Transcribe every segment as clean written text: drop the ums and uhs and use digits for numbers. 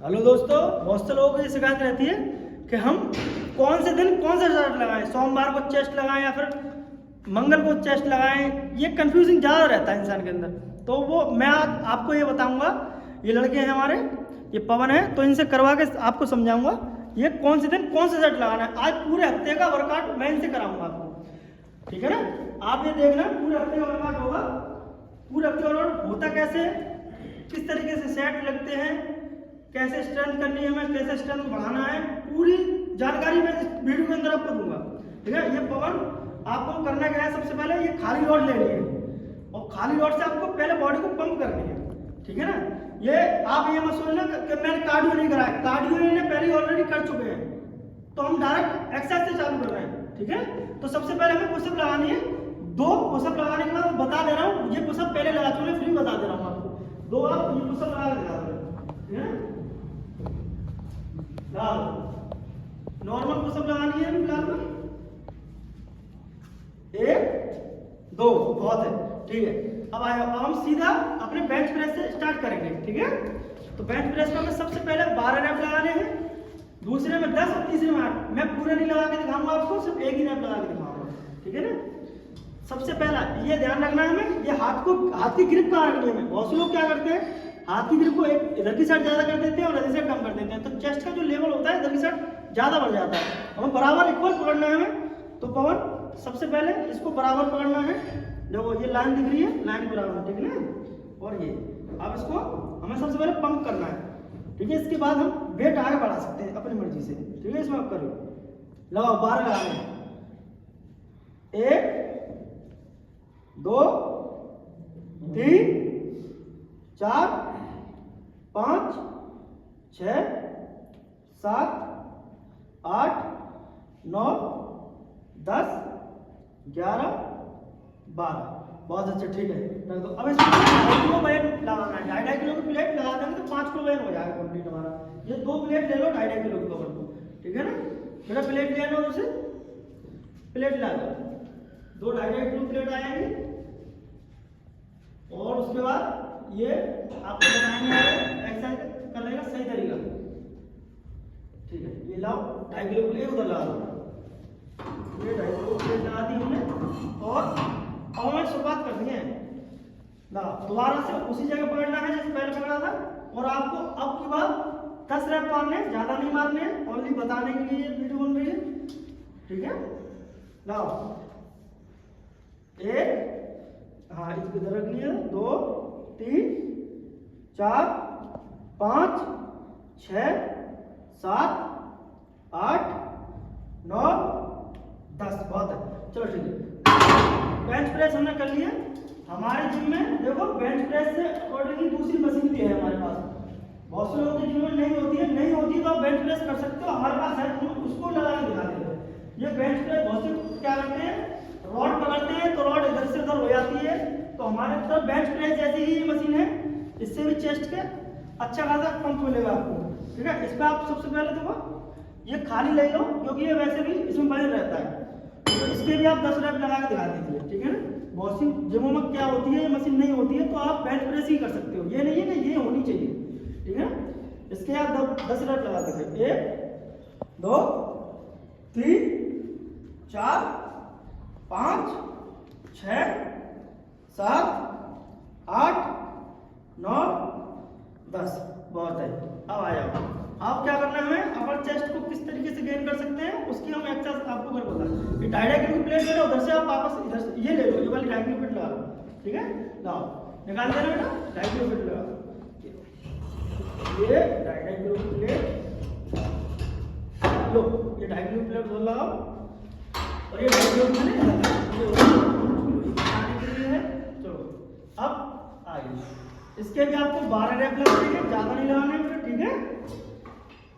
Hello दोस्तों, बहुत से लोगों को ये शिकायत रहती है कि हम कौन से दिन कौन सा शर्ट लगाएं, सोमवार को चेस्ट लगाएं या फिर मंगल को चेस्ट लगाएं। ये कंफ्यूजिंग ज़्यादा रहता है इंसान के अंदर। तो वो मैं आपको ये बताऊंगा। ये लड़के हैं हमारे, ये पवन है, तो इनसे करवा के आपको समझाऊंगा ये कौन से दिन कौन सा शर्ट लगाना है। आज पूरे हफ्ते का वर्कआउट मैं इनसे कराऊंगा आपको, ठीक है ना। आप ये देखना, पूरे हफ्ते का वर्कआउट होगा। पूरे हफ्ते का वर्कआउट होता कैसे, किस तरीके से सेट लगते हैं, कैसे स्ट्रेंथ करनी है, हमें कैसे स्ट्रेंथ बढ़ाना है, पूरी जानकारी मैं इस वीडियो के अंदर आपको दूंगा, ठीक है। ये पवन आपको करना क्या है, सबसे पहले ये खाली रॉड लेनी है और खाली रॉड से आपको पहले बॉडी को पंप करनी है, ठीक है ना। ये आप ये मत सोचना कि मैंने कार्डियो नहीं कराया, कार्डियो इन्हें पहले ऑलरेडी कर चुके हैं, तो हम डायरेक्ट एक्सरसाइज से चालू कर रहे हैं, ठीक है। तो सबसे पहले हमें पुशअप लगानी है। 2 पुशअप लगाने के बाद बता दे रहा हूँ, ये पुशअप पहले लगा चुके, फ्री बता दे रहा हूँ आपको। 2 आप ये पुशअप लगा के दिखा दो, ठीक है। नॉर्मल पुशअप लगानी है फिलहाल में 1 2 बहुत है, ठीक है। अब हम सीधा अपने बेंच प्रेस से स्टार्ट करेंगे, ठीक है। तो बेंच प्रेस में हमें सबसे पहले 12 रैप लगाने हैं, दूसरे में 10 और तीसरे में 8। मैं पूरे नहीं लगा के दिखाऊंगा आपको, सिर्फ एक ही रैप लगा के दिखाऊंगा, ठीक है ना। सबसे पहला ये ध्यान रखना है हमें, ये हाथ की ग्रिप कहाँ रखनी है हमें। बहुत से लोग क्या करते हैं, हाथ की ग्रिप को एक इधर की साइड ज्यादा कर देते हैं और इधर की साइड कम कर देते हैं, तो चेस्ट का जो लेवल होता है इधर की साइड ज्यादा बढ़ जाता है। हमें बराबर इक्वल पकड़ना है हमें। तो पवन सबसे पहले इसको बराबर पकड़ना है, देखो ये लाइन दिख रही है, लाइन बराबर, ठीक है ना। और ये अब इसको हमें सबसे पहले पंप करना है, ठीक है। इसके बाद हम वेट आगे बढ़ा सकते हैं अपनी मर्जी से, ठीक है। इसमें आप करो, लगाओ 12 लगाने, 1 2 3 4 5 6 7 8 9 10 11 12। बहुत अच्छा, ठीक है, रख दो। अब इसमें 2.5 किलो वजन लगाना है, 2.5 किलो की प्लेट लगा देंगे तो 5 किलो वजन हो जाएगा कंप्लीट हमारा। ये 2 प्लेट ले लो 2.5 किलो की कवर को, ठीक है ना। मेरा प्लेट ले लो, उसे प्लेट ला दो, 2 2.5 किलो प्लेट आएंगे। और उसके बाद ये आपको बताएंगे एक्सरसाइज करने का सही तरीका, ठीक है। ये लाओ 2.5 किलो प्लेट उधर लगा दो, ये 2.5 किलो प्लेट लगा दी हमने। और हमें शुरुआत करनी है, दोबारा से उसी जगह पकड़ना है जैसे पहले पकड़ा था। और आपको अब की बार 10 रैप मारने, ज्यादा नहीं मारने हैं, ओनली बताने के लिए ये वीडियो बन रही है, ठीक है। लाओ 1, हाँ इसको इधर रखनी है, 2 3 4 5 6 7 8 9 10। बहुत है, चलो ठीक है। बेंच प्रेस हमने कर लिया। हमारे जिम में देखो बेंच प्रेस से अकॉर्डिंगली दूसरी मशीन भी है हमारे पास। बहुत से लोगों के जिम में नहीं होती तो आप बेंच प्रेस कर सकते हो, हमारे पास है, हम उसको लगा के दिखा देते हैं। ये बेंच प्रेस बहुत से क्या करते हैं, रॉड पकड़ते हैं तो रॉड इधर से उधर हो जाती है। तो हमारे तरफ बेंच प्रेस जैसी ही मशीन है, इससे भी चेस्ट के अच्छा खासा पंप मिलेगा आपको, ठीक है। इस पर आप सबसे पहले देखो ये खाली ले लो, क्योंकि ये वैसे भी इसमें बने रहता है, तो इसके भी आप 10 रैप लगा के दिखा दीजिए, ठीक है ना। बहुत सी जिमों में क्या होती है, ये मशीन नहीं होती है, तो आप बेंच प्रेस ही कर सकते हो, ये नहीं है कि ये होनी चाहिए, ठीक है। इसके आप 10 रैप लगा दीजिए, 1 2 3 4 5 6 7 8 9 10। बहुत है। अब आ जाओ, आप क्या करना है, हमें अपर चेस्ट को किस तरीके से गेन कर सकते हैं उसकी हम एक्सरसाइज आपको कर बता। ये 2.5 किलो की प्लेट ले लो, उधर से आप वापस इधर से ये ले लो, ये वाली 2.5 किलो प्लेट लगा लो, ठीक है। लाओ निकाल दे रहे हो ना, 2.5 किलो प्लेट लगा, ये 2.5 किलो की प्लेट लो, ये 2.5 किलो प्लेट उधर लगाओ और ये 2.5 किलो मैंने बनाने के लिए है। चलो अब आइए, इसके भी आपको 12 रैप लगाने हैं, ज्यादा नहीं लगाने हैं, ठीक है।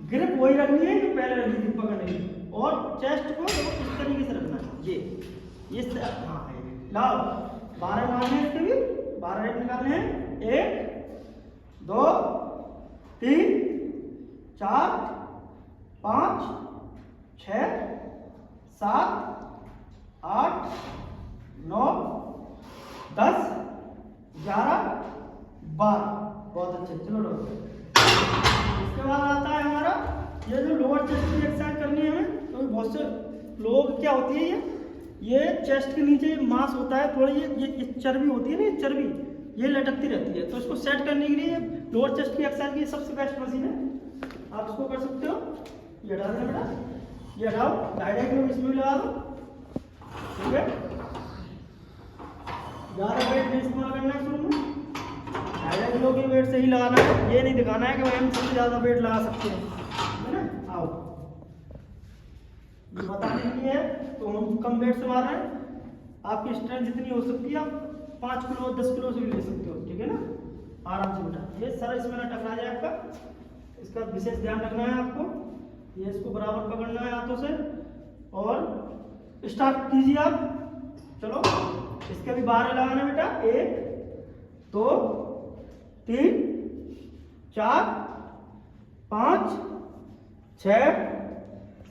ग्रिप वही रखनी है जो पहले रखी थी पकड़ने की, और चेस्ट को इस तरीके से रखना है, ये हाँ है। लाओ 12 लगाने हैं, इसके भी 12 रैप निकालने हैं, 1 2 3 4 5 6 7 8 9 10 11 12। बहुत अच्छे, चलो इसके बाद आता है हमारा ये जो लोअर चेस्ट की एक्सरसाइज करनी है हमें। तो बहुत से लोग क्या होती है ये चेस्ट के नीचे मांस होता है, थोड़ी ये चर्बी होती है ना, ये चर्बी ये लटकती रहती है। तो इसको सेट करने के लिए लोअर चेस्ट की एक्सरसाइज की सबसे बेस्ट मशीन है, आप इसको कर सकते हो। ये हटा देना बेटा, ये हटाओ, 2.5 किलो इसमें भी लगा दो, ठीक है। ज़्यादा वेट नहीं इस्तेमाल करना है शुरू में, 2.5 किलो की वेट से ही लगाना है। ये नहीं दिखाना है कि भाई हम सबसे ज़्यादा वेट लगा सकते हैं, है ना। आओ, ये बताने के लिए तो हम कम वेट से मार रहे हैं। आपकी स्ट्रेंथ जितनी हो सकती है आप 5 किलो 10 किलो से भी ले सकते हो, ठीक है ना। आराम से बेटा, ये सर इसमें ना टकरा जाए आपका, इसका विशेष ध्यान रखना है आपको। ये इसको बराबर पकड़ना है हाथों से और स्टार्ट कीजिए आप। चलो, इसके भी बाहर लगाना बेटा, 1 2 3 4 5 6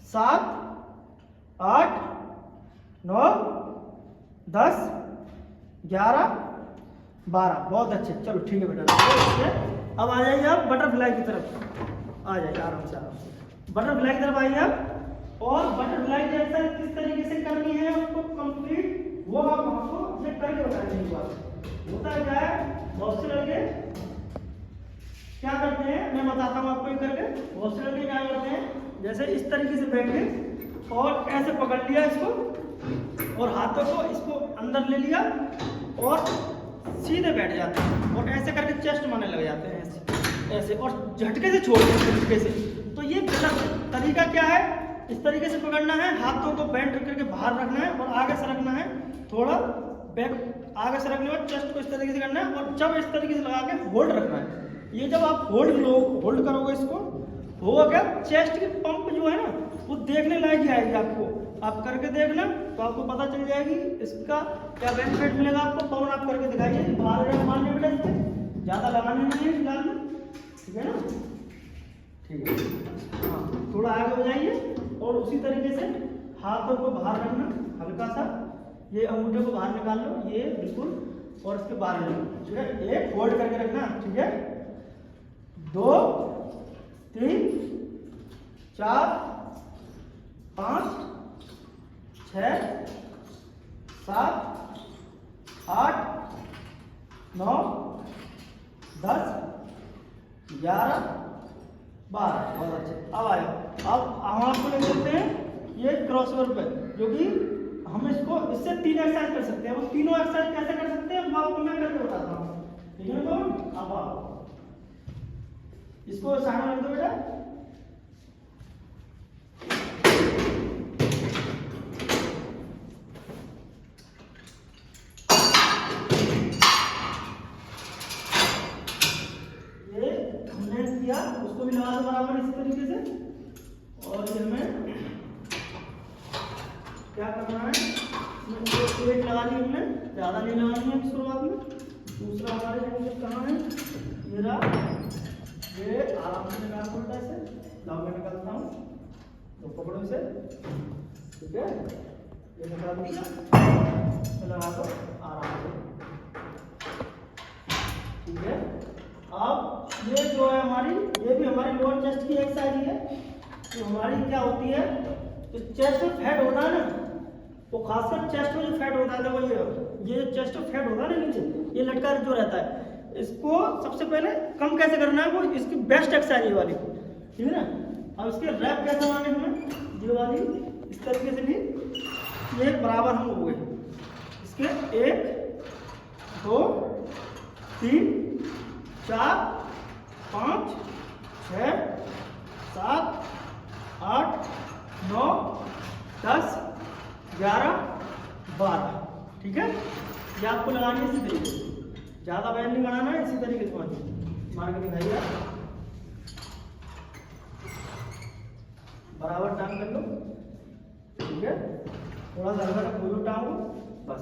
7 8 9 10 11 12। बहुत अच्छे, चलो ठीक है बेटा। अब आ जाइए आप बटरफ्लाई की तरफ, आ जाइए आराम से बटरफ्लाई की तरफ आइए आप। और बटरफ्लाई की एक्सरसाइज किस तरीके से करनी है आपको कंप्लीट, वो आप हमको चेक करके बताएंगे। एक बार होता है क्या है, बहुत से लड़के क्या करते हैं, मैं बताता हूँ आपको ये करके। बहुत से लड़के क्या करते हैं, जैसे इस तरीके से बैठे और ऐसे पकड़ लिया इसको और हाथों को इसको अंदर ले लिया और सीधे बैठ जाते हैं और ऐसे करके चेस्ट मारने लग जाते हैं, ऐसे ऐसे और झटके से छोड़ देते हैं झटके से। तो ये गलत तरीका क्या है, इस तरीके से पकड़ना है, हाथों को बेंड करके बाहर रखना है और आगे सरकना है, थोड़ा बैक आगे सरकने के बाद चेस्ट को इस तरीके से करना है और जब इस तरीके से लगा के होल्ड रखना है। ये जब आप होल्ड करोगे इसको, होगा क्या, चेस्ट की पंप जो है ना वो देखने लायक ही आएगी आपको। आप करके देखना तो आपको पता चल जाएगी इसका क्या बेनिफिट मिलेगा आपको। पवन आप करके दिखाइए, बाहर मारने बेटा, इससे ज़्यादा लगाने नहीं है फिलहाल में, ठीक है ना। ठीक है, हाँ थोड़ा आगे हो जाइए और उसी तरीके से हाथों को बाहर रखना, हल्का सा ये अंगूठे को बाहर निकाल लो, ये बिल्कुल, और इसके बाहर ले लो, ठीक है। एक होल्ड करके रखना, ठीक है। 2 3 4 5 6 7 8 9 10 11 12। बहुत अच्छे, अब आए। अब हम आपको ले सकते हैं ये क्रॉसओवर पे, जो कि हम इसको इससे 3 एक्सरसाइज कर सकते हैं। वो तीनों एक्सरसाइज कैसे कर सकते हैं वो आपको मैं करके बताता हूँ, ठीक है। तो अब आओ, इसको साइड में रख दो बेटा। ये हमने किया, उसको भी लगा दो बराबर इसी तरीके से। और ये हमें क्या करना है, एक लगा ली हमने, ज़्यादा नहीं लगानी है शुरुआत में। दूसरा हमारे कहाँ है, मेरा ये आराम से निकाल दो बेटा, ऐसे लाओ, मैं निकालता हूँ, तो पकड़ो इसे, ठीक है। ये निकाल दिया, लगा दो आराम से, ठीक है। अब ये जो है हमारी, ये भी हमारी लोअर चेस्ट की एक्सरसाइज है। तो हमारी क्या होती है, तो चेस्ट में फैट होता है ना, वो खासकर चेस्ट में जो फैट होता है, देखो ये चेस्ट में फैट होता है ना नीचे, ये लटका जो रहता है, इसको सबसे पहले कम कैसे करना है, वो इसकी बेस्ट एक्सरसाइज ये वाली, ठीक है ना। अब इसके रैप कैसे मारने हमें, ये वाली इस तरीके से भी ये बराबर हम हो गए इसके 1 2 3 4 5 6 7 8 9 10 11 12, ठीक है। ये आपको लगानी है इसी तरीके से, ज़्यादा बैन नहीं बनाना है, इसी तरीके से मार के दिखाइए। बराबर टांग कर लो, ठीक है। थोड़ा सा हल्का खोलो टांग को, बस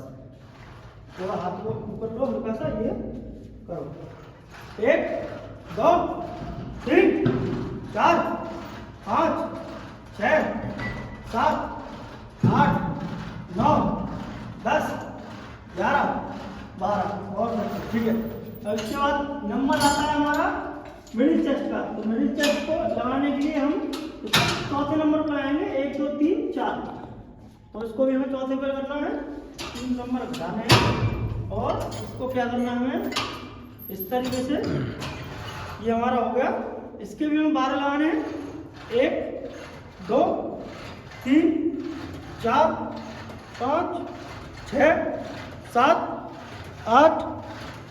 थोड़ा हाथ को ऊपर लो, हल्का सा ये करो। 1 2 3 4 5 6 7 8 9 10 11 12। और ठीक है। अब इसके बाद नंबर आता है हमारा मिडिल चेस्ट का। तो मिडिल चेस्ट को लगाने के लिए हम चौथे नंबर पर आएंगे, 1 2 3 4। तो इसको भी हमें चौथे पर करना है, 3 नंबर घटाने हैं और इसको क्या करना है हमें इस तरीके से। ये हमारा हो गया। इसके भी हमें 12 लगाने हैं, 1 2 3 4 5 6 7 8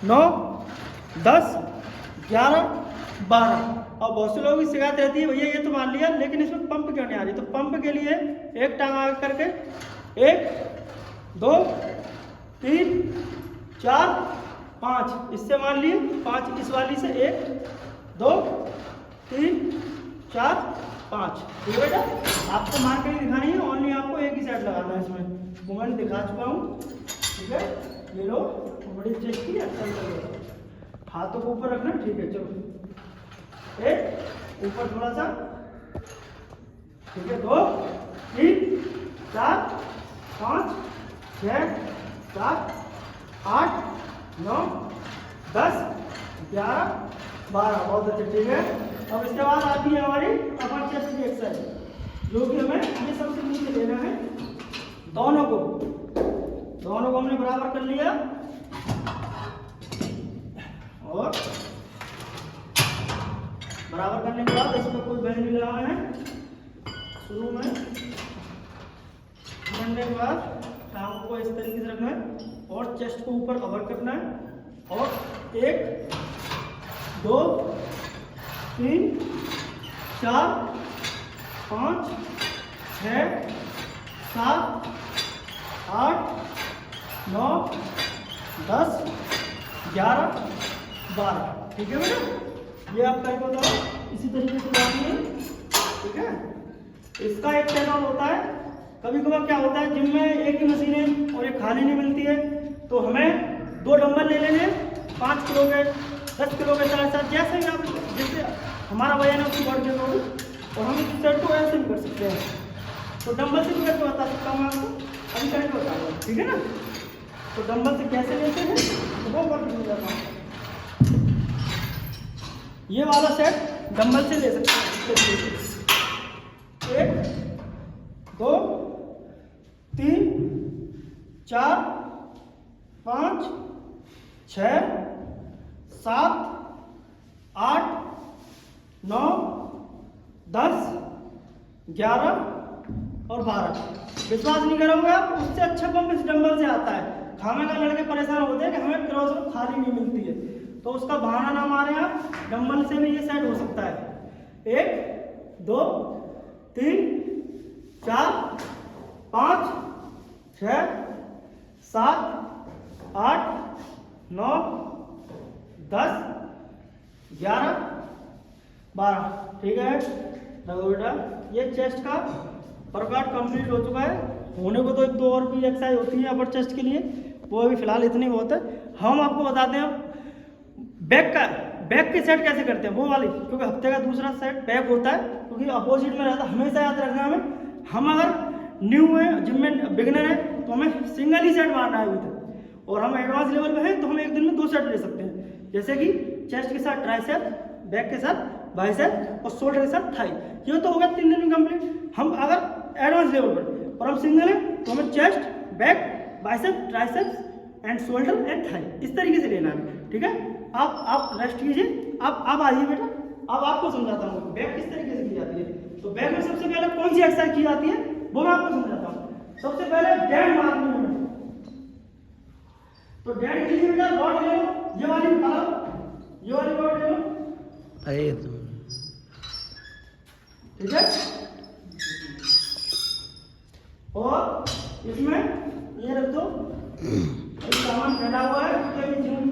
9 10 11 12। और बहुत से लोगों की शिकायत रहती है भैया ये तो मान लिया लेकिन इसमें पंप क्यों नहीं आ रही। तो पंप के लिए एक टांग आगे करके 1 2 3 4 5 इससे मान लिए, 5 इस वाली से 1 2 3 4 5। ठीक है बेटा, आपको मार के नहीं दिखानी है, ओनली आपको एक ही साइड लगाना है। इसमें वो मैंने दिखा चुका हूँ। ठीक है, ये लो बड़ी चेस्ट की अच्छा लगेगा। हाथों को ऊपर रखना। ठीक है, चलो एक ऊपर थोड़ा सा। ठीक है, 2 3 4 5 6 7 8 9 10 11 12। बहुत अच्छे। ठीक है, अब इसके बाद आती है हमारी अपर चेस्ट की एक्सरसाइज, जो कि हमें ये सबसे नीचे लेना है। दोनों को हमने बराबर कर लिया और बराबर करने के बाद इसमें कोई बैंड नहीं लगाना है। शुरू में करने के बाद टांगों को इस तरीके से रखना है और चेस्ट को ऊपर कवर करना है। और 1 2 3 4 5 6 7 8 9 10 11 12। ठीक है बेटा, ये आप करके बताओ इसी तरीके से लगानी है। ठीक है, इसका एक टर्न ऑन होता है। कभी कभार क्या होता है जिम में एक ही मशीन है और ये खाली नहीं मिलती है, तो हमें 2 डंबल ले लेने, 5 किलो के 10 किलो के साथ जैसे ही आप जैसे हमारा वजन है उसकी बॉडी के अकॉर्डिंग, और हम इस सेट को ऐसे भी कर सकते हैं। तो डंबल से भी करके बता सकता हूँ आपको, अभी करके बताऊँगा। ठीक है ना, तो डंबल से कैसे लेते हैं तो वो बहुत मिल जाता है। ये वाला सेट डंबल से ले सकते हैं। 1 2 3 4 5 6 7 8 9 10 11 और 12। विश्वास नहीं करोगे आप, उससे अच्छा पंप इस डंबल से आता है। खाना का लड़के परेशान होते हैं कि हमें क्रॉस खाली नहीं मिलती है, तो उसका बहाना ना मारे आप, डंबल से भी ये सेट हो सकता है। 1 2 3 4 5 6 7 8 9 10 11 12। ठीक है, देखो बेटा ये चेस्ट का वर्कआउट कंप्लीट हो चुका है। होने को तो 1 2 और भी एक्सरसाइज होती है अपर चेस्ट के लिए, वो अभी फिलहाल इतनी बहुत है। हम आपको बताते हैं बैक के सेट कैसे करते हैं वो वाली, क्योंकि हफ्ते का दूसरा सेट बैक होता है, क्योंकि अपोजिट में रहता है। हमेशा याद रखना हमें, हम अगर न्यू है जिम में बिगिनर है तो हमें सिंगल ही सेट मारना है अभी तक, और हम एडवांस लेवल में हैं तो हम एक दिन में 2 सेट ले सकते हैं। जैसे कि चेस्ट के साथ ट्राइसेप, बैक के साथ बाइसेप और शोल्डर के साथ थाई। ये तो होगा 3 दिन में कंप्लीट। हम अगर एडवांस लेवल पर और हम सिंगल है तो हमें chest, back, bicep, triceps and shoulder and thigh इस तरीके से लेना है। ठीक है, आप रेस्ट कीजिए, आप आइए बेटा, अब आपको समझाता हूँ बैक किस तरीके से की जाती है। तो बैक में सबसे पहले कौन सी एक्सरसाइज की जाती है वो मैं आपको समझाता हूँ। सबसे पहले डैड मारनी है। तो डैड के लिए बेटा रॉड ले लो, ये वाली निकालो, ये वाली रॉड ले लो। अरे ठीक है, और इसमें ये रख दो, सामान फैला हुआ है क्योंकि जिम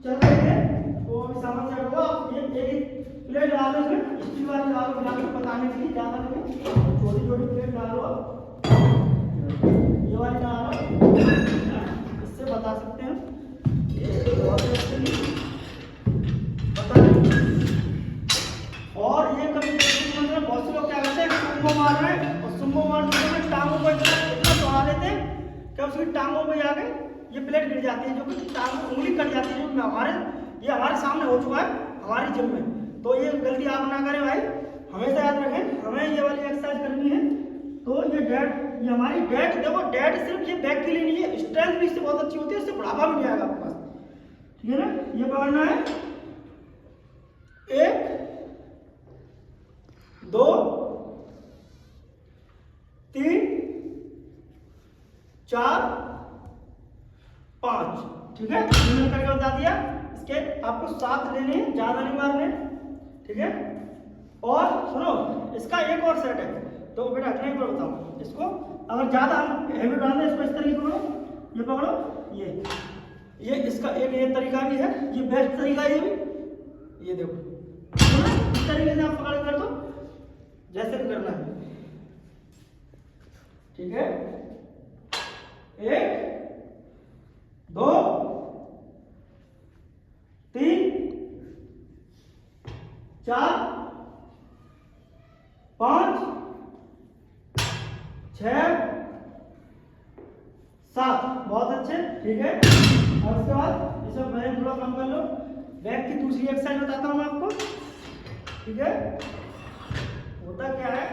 चल रही है तो अभी सामान सेट होगा। ये एक प्लेट डालो, इसमें स्टील वाली डालो, बताने के लिए ज़्यादा नहीं, छोटी छोटी प्लेट डालो, ये वाली डालो, इससे बता सकते हैं और ये कभी बहुत से लोग क्या करते हैं सुम्बो मार रहे हैं, और सुम्बो मारने में टांगों को इतना दौड़ा लेते हैं कि उसकी टांगों पे जाके ये प्लेट गिर जाती है, जो कि टांग उंगली कट जाती है। जो ये हमारे सामने हो चुका है हमारी जिम में। तो ये गलती आप ना करें भाई, हमेशा याद रखें हमें ये वाली एक्सरसाइज करनी है। तो ये डेट, ये हमारी डेट, देखो डेट सिर्फ ये बैक के लिए नहीं है, स्ट्रेंथ भी इससे बहुत अच्छी होती है, इससे बढ़ावा भी नहीं आएगा आपके पास, ठीक है ना। ये पकड़ना है 1 2 3 4 5, ठीक है। मैंने करके बता दिया। इसके आपको 7 लेने हैं, ज्यादा नहीं मारने, ठीक है। और सुनो, इसका एक और सेट है, तो बेटा नहीं पर बताओ इसको, अगर ज्यादा हम हैवी डालना है इसको इस तरीके पकड़ो, ये पकड़ो, ये इसका एक ये तरीका भी है, ये बेस्ट तरीका है ये भी, ये देखो इस तरीके से आप पकड़ कर दो जैसे भी करना है, ठीक है। 1 2 3 4 5 6 7, बहुत अच्छे, ठीक है। और उसके बाद ये सब मैं थोड़ा कम कर लो, बैक की दूसरी एक्सरसाइज बताता हूँ मैं आपको, ठीक है। होता क्या है,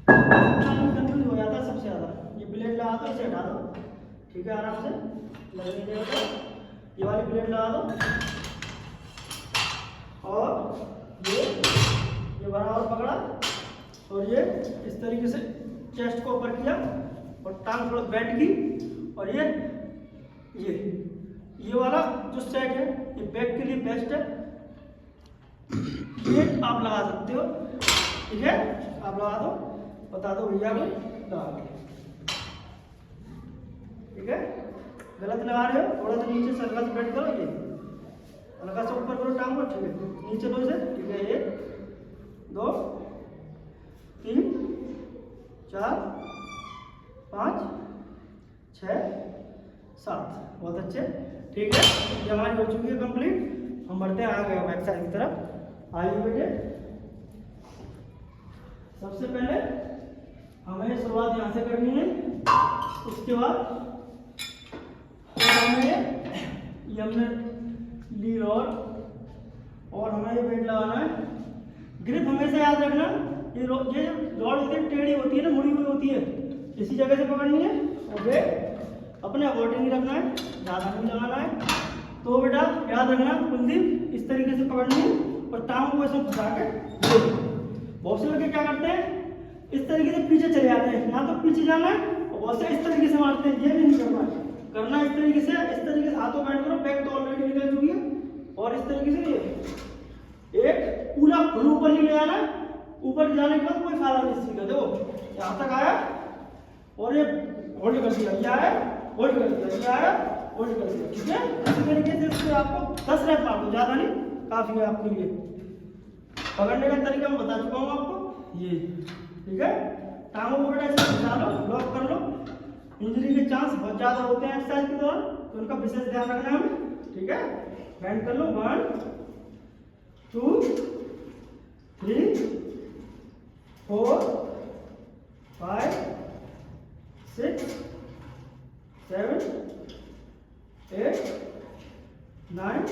कंफ्यूज हो जाता है सबसे ज्यादा, ये प्लेट लगा दो, इसे हटा दो, ठीक है, आराम से लगने देगा। ये वाली प्लेट लगा दो और ये बराबर पकड़ा और ये इस तरीके से चेस्ट को ऊपर किया और टांग थोड़ा बैठ की, और ये वाला जो सेट है ये बैक के लिए बेस्ट है, ये आप लगा सकते हो, ठीक है। आप लगा दो, बता दो भैया को लगा दो, ठीक है। गलत लगा रहे हो, थोड़ा सा नीचे से हल्का से बैठ करो, ये हल्का सा ऊपर करो टांग को, ठीक है, नीचे लो इसे, ठीक है। 1 2 3 4 5 6 7, बहुत अच्छे, ठीक है। ये हमारी हो चुकी है कंप्लीट। हम बढ़ते हैं आगे एक्सरसाइज की तरफ। आइए बेटे, सबसे पहले हमें शुरुआत यहाँ से करनी है, उसके बाद हमें ये हमने ली रॉड और हमें ये वेट लगाना है। ग्रिप हमेशा याद रखना, ये रॉड होती है टेढ़ी होती है ना, मुड़ी हुई होती है, इसी जगह से पकड़नी है और वेट अपने अकॉर्डिंग रखना है, ज़्यादा नहीं लगाना है। तो बेटा याद रखना, कुलदीप इस तरीके से पकड़नी है और टांग को ऐसे घुसा के, बहुत से लोग क्या करते हैं इस तरीके से पीछे चले जाते हैं, ना तो पीछे जाना है और बहुत से इस तरीके से मारते हैं, ये भी नहीं करना है, इस तरीके से हाथों बैठ करो, बैक तो ऑलरेडी निकल चुकी है, और इस तरीके से एक पूरा फुल ऊपर नहीं ले जाना, ऊपर जाने के बाद कोई फायदा नहीं सीखा। देखो यहाँ तक आया और ये होल्ड कर दिया, ये आया होल्ड कर दिया, ये आया होल्ड कर दिया, ठीक है। इसी तरीके से इसको आपको 10 रैप मार दो, ज्यादा नहीं, काफी है आपके लिए। पकड़ने का तरीका मैं बता चुका हूँ आपको, ये ठीक है। टांगों को बेटा ऐसे घुसा लो, लॉक कर लो, इंजरी के चांस बहुत ज्यादा होते हैं एक्सरसाइज के दौरान, तो उनका विशेष ध्यान रखना है हमें, ठीक है। बैंड कर लो, 1 2 3 4 5 6 7 8 9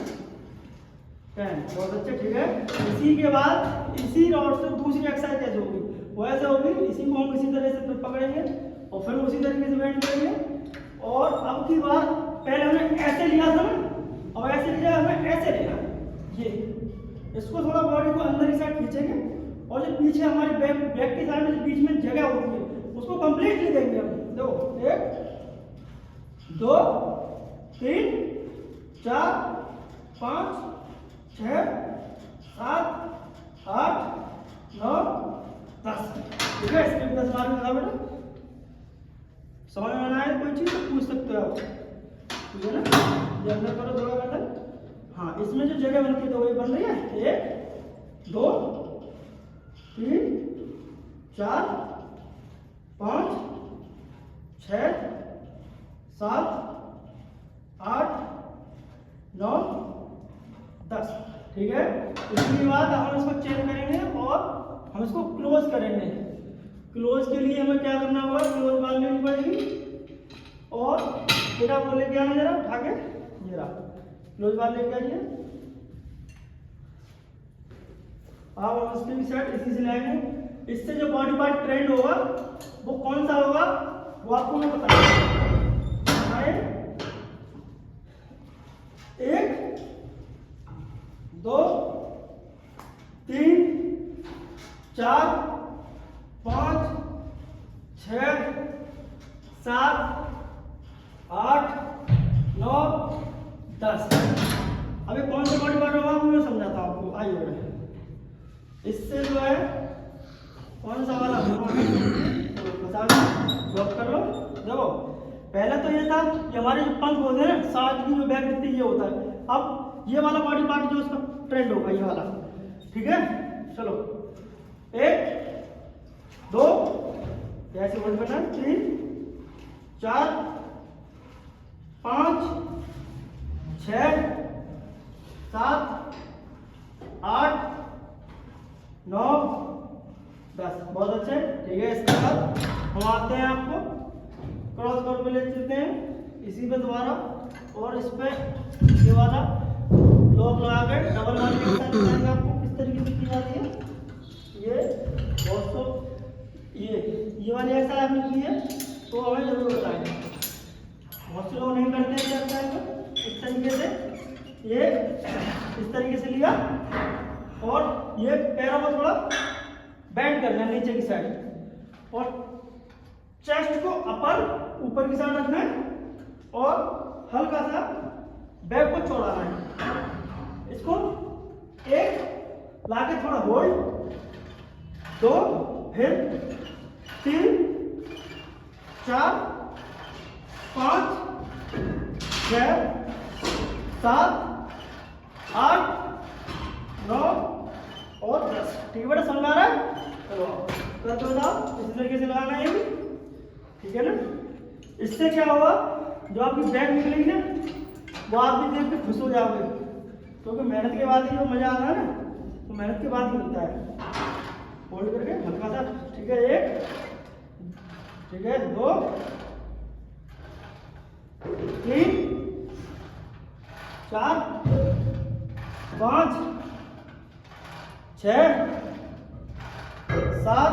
10, बहुत अच्छे, ठीक है। इसी के बाद इसी रॉड से दूसरी एक्सरसाइज कैसे होगी, वो ऐसे होगी, इसी को हम इसी तरह से पकड़ेंगे और फिर उसी तरीके से बैंड करेंगे। और अब की बार पहले हमने ऐसे लिया था ना, और ऐसे लिया, हमें ऐसे लेना, ये इसको थोड़ा बॉडी को अंदर की साइड खींचेंगे और जो पीछे हमारी बैक की साइड में बीच में जगह होती है उसको कंप्लीटली देंगे हम। देखो 1 2 3 4 5 6 7 8 9 10, ठीक है। इसके 10 बार में बेटा समझ में आया कोई चीज तो पूछ सकते हो आप, ठीक है ना। ये अंदर करो थोड़ा बेटा, हाँ इसमें जो जगह बनती है तो वही बन रही है। 1 2 3 4 5 6 7 8 9 10, ठीक है। इसके बाद हम इसको चेक करेंगे और हम इसको क्लोज करेंगे। क्लोज के लिए हमें क्या करना होगा, क्लोज बाल लेनी पड़ेगी और बेटा वो लेके आना जरा उठा के, ये रहा क्लोज बाल लेके आइए। अब हम इसकी सेट इसी से लाएंगे। इससे जो बॉडी पार्ट ट्रेंड होगा वो कौन सा होगा वो आपको मैं बताऊंगा। 1 2 3 4 5 6 7 8 9 10। अभी कौन सा बॉडी पार्ट होगा मैं समझाता हूँ आपको। आइए इससे जो है कौन सा वाला बता ड्रॉप कर लो। देखो पहले तो ये था कि हमारे जो पंख होते हैं ना साथ की जो बैक दिखती है ये होता है। अब ये वाला बॉडी पार्ट जो उसका ट्रेंड होगा ये वाला, ठीक है। चलो 1 2 ऐसे वर्ड बना 3 4 5 6 7 8 9 10। बहुत अच्छे, ठीक है। इसके बाद हम आते हैं आपको क्रॉस कोड पे ले चलते हैं इसी पे दोबारा, और इस पे ये वाला लॉक लगा कर डबल वाली एक्सरसाइज आपको किस तरीके से की जाती है। ये 200 ये वाली एक्सरसाइज आपने की है तो हमें जरूर बताएंगे। बहुत से लोग नहीं करते हैं एक्सरसाइज इस तरीके से। ये इस तरीके से लिया और ये पैरों को थोड़ा बेंड करना है नीचे की साइड, और चेस्ट को ऊपर की साइड रखना है, और हल्का सा बैक को चौड़ाना है। इसको 1 लाके थोड़ा होल्ड, 2 फिर 3 4 5 6 7 8 9 और 10। ठीक है बेटा, समझ आ रहा है। चलो कर दो साहब, इसी तरीके से लगाना है ये भी, ठीक है ना। इससे क्या होगा, जो आपकी बैक निकलेगी ना वो आप भी देख के खुश हो जाओगे, क्योंकि मेहनत के बाद ही जो मजा आता है ना वो मेहनत के बाद ही मिलता है। होल्ड करके हल्का सा, ठीक है। 1 ठीक है, 2 3 4 5 6 7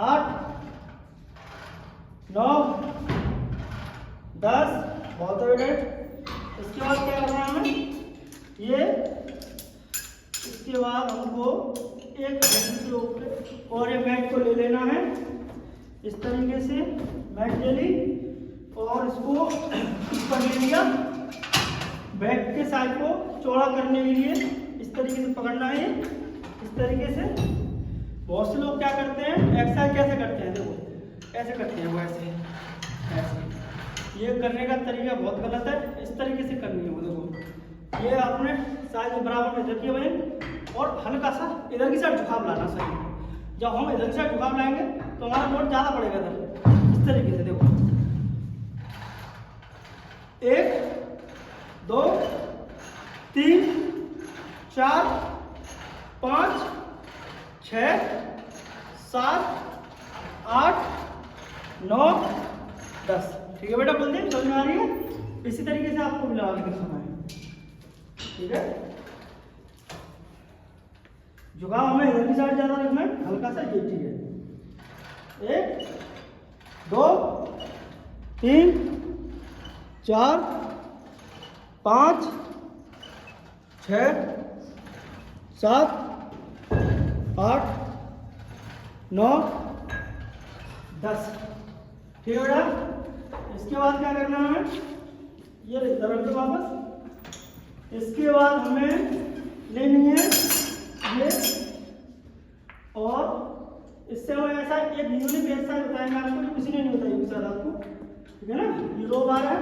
8 9 10। बहुत है। इसके बाद क्या करना है हमें, ये इसके बाद हमको एक हैंड के ऊपर और ये मैट को ले लेना है इस तरीके से। मैट ले ली और इसको ऊपर ले लिया, बैक के साइड को चौड़ा करने के लिए इस तरीके से पकड़ना है इस तरीके से। बहुत से लोग क्या करते हैं, एक्सरसाइज कैसे करते हैं, देखो ऐसे करते हैं वो ऐसे। ये करने का तरीका बहुत गलत है, इस तरीके से करनी है वो। देखो ये आपने साइज बराबर में रखिए भाई, और हल्का सा इधर की साइड झुकाव लाना सही। जब हम इधर की साइड झुकाव लाएंगे तो हमारा लोड ज़्यादा पड़ेगा इधर, इस तरीके से। देखो 1 2 3 4 5 6 7 8 9 10। ठीक है बेटा, बोल दें समझ में आ रही है। इसी तरीके से आपको मिला के दिखाना है, ठीक है। झुकाव हमें इधर की साइड ज्यादा रखना है, हल्का सा ये, ठीक है। 1 2 3 4 5 6 7 8 9 10। ठीक है बेटा। इसके बाद क्या करना है, ये रख दो वापस। इसके बाद हमें लेनी है ये, और इससे हमें ऐसा एक यूनिक एक्सरसाइज बताएंगे आपको जो किसी ने नहीं बताई शायद आपको, ठीक है ना। ये लो बार है,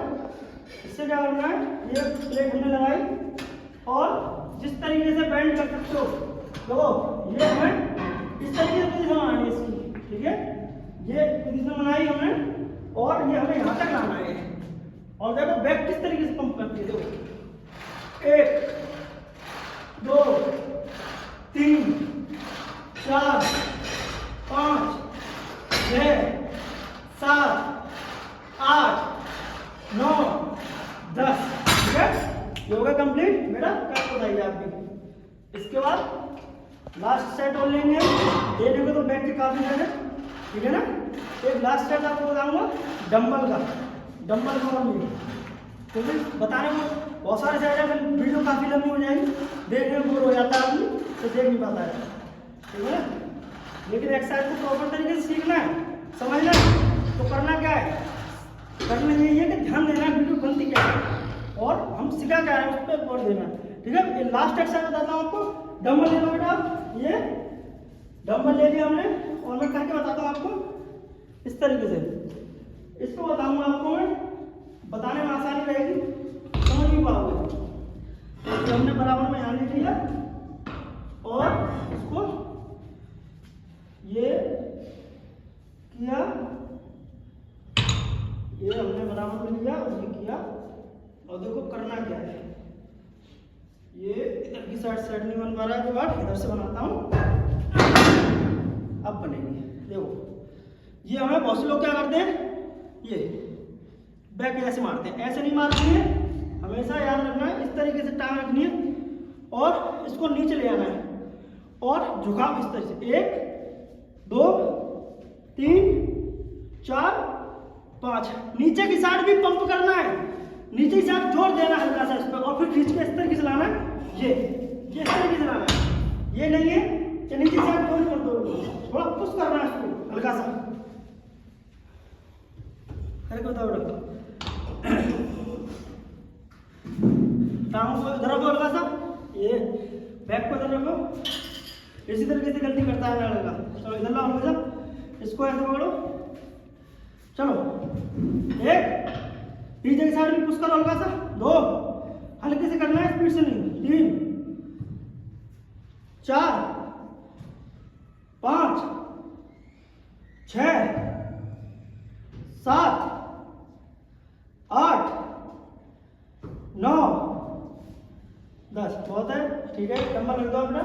इससे क्या करना है, ये प्लेट हमने लगाई और जिस तरीके से बेंड कर सकते हो, देखो ये हमें इस तरीके से पोजीशन बनानी है इसकी, ठीक है। ये पोजीशन बनाई हमने और ये हमें यहाँ तक लाना है। और देखो बैक किस तरीके से पंप करती है, देखो 1 2 3 4 5 6 7 8 9 10। ठीक है, योगा कंप्लीट। मेरा क्या बताइए आप भी, इसके बाद लास्ट सेट और लेंगे। ये देखो तो बैक के काफी सारे, ठीक है ना। एक लास्ट सेट आपको बताऊंगा डंबल का और ये, क्योंकि बताने में बहुत सारे सेट है, फिर वीडियो काफी लंबी हो जाएगी, देखने में बोर हो जाता है आदमी, तो देख नहीं पाता है, ठीक है ना। लेकिन एक्सरसाइज को प्रॉपर तरीके से सीखना है, समझना है, तो करना क्या है, करना यही है कि ध्यान देना है वीडियो बनती क्या है और हम सीखा क्या है उस पर जोर देना है, ठीक है। ये लास्ट एक्सरसाइज बताता हूँ आपको। डंबल ले लो बेटा, ये डंबल ले लिया हमने और मैं करके बताता हूँ आपको इस तरीके से। इसको बताऊंगा आपको मैं, बताने में आसानी रहेगी, समझ नहीं पाओगे। तो हमने बराबर में यहाँ ले लिया और इसको ये किया, ये हमने बराबर में लिया और ये किया। और देखो करना क्या है, ये इधर की साइड नहीं बन पा रहा है, तो बात इधर से बनाता हूँ, अब बनेंगे। देखो ये हमें बहुत से लोग क्या करते हैं, ये बैक ऐसे मारते हैं, ऐसे नहीं मारते हैं, हमेशा याद रखना है इस तरीके से टांग रखनी है और इसको नीचे ले आना है और झुकाव इस तरह से, 1 2 3 4 5। नीचे की साइड भी पंप करना है, नीचे की साइड जोर देना है हल्का सा इस पर और फिर खींच के इस तरीके से लाना है, ये इस तरीके से लाना है। ये नहीं है कि नीचे की साइड जोर कर दो, थोड़ा पुश करना है इसको हल्का सा, अरे बताओ बेटा, टांगों को इधर रखो हल्का सा, ये बैक को इधर रखो, इसी तरीके से गलती करता है लड़का। चलो इधर लाओ हल्का सा, इसको ऐसे पकड़ो, चलो 1 पीछे की साइड भी पुश करो हल्का सा, 2 हल्के से करना है, स्पीड से नहीं, 3 4 5 6 7 8 9 10। बहुत है, ठीक है। डंबल रख दो अपना।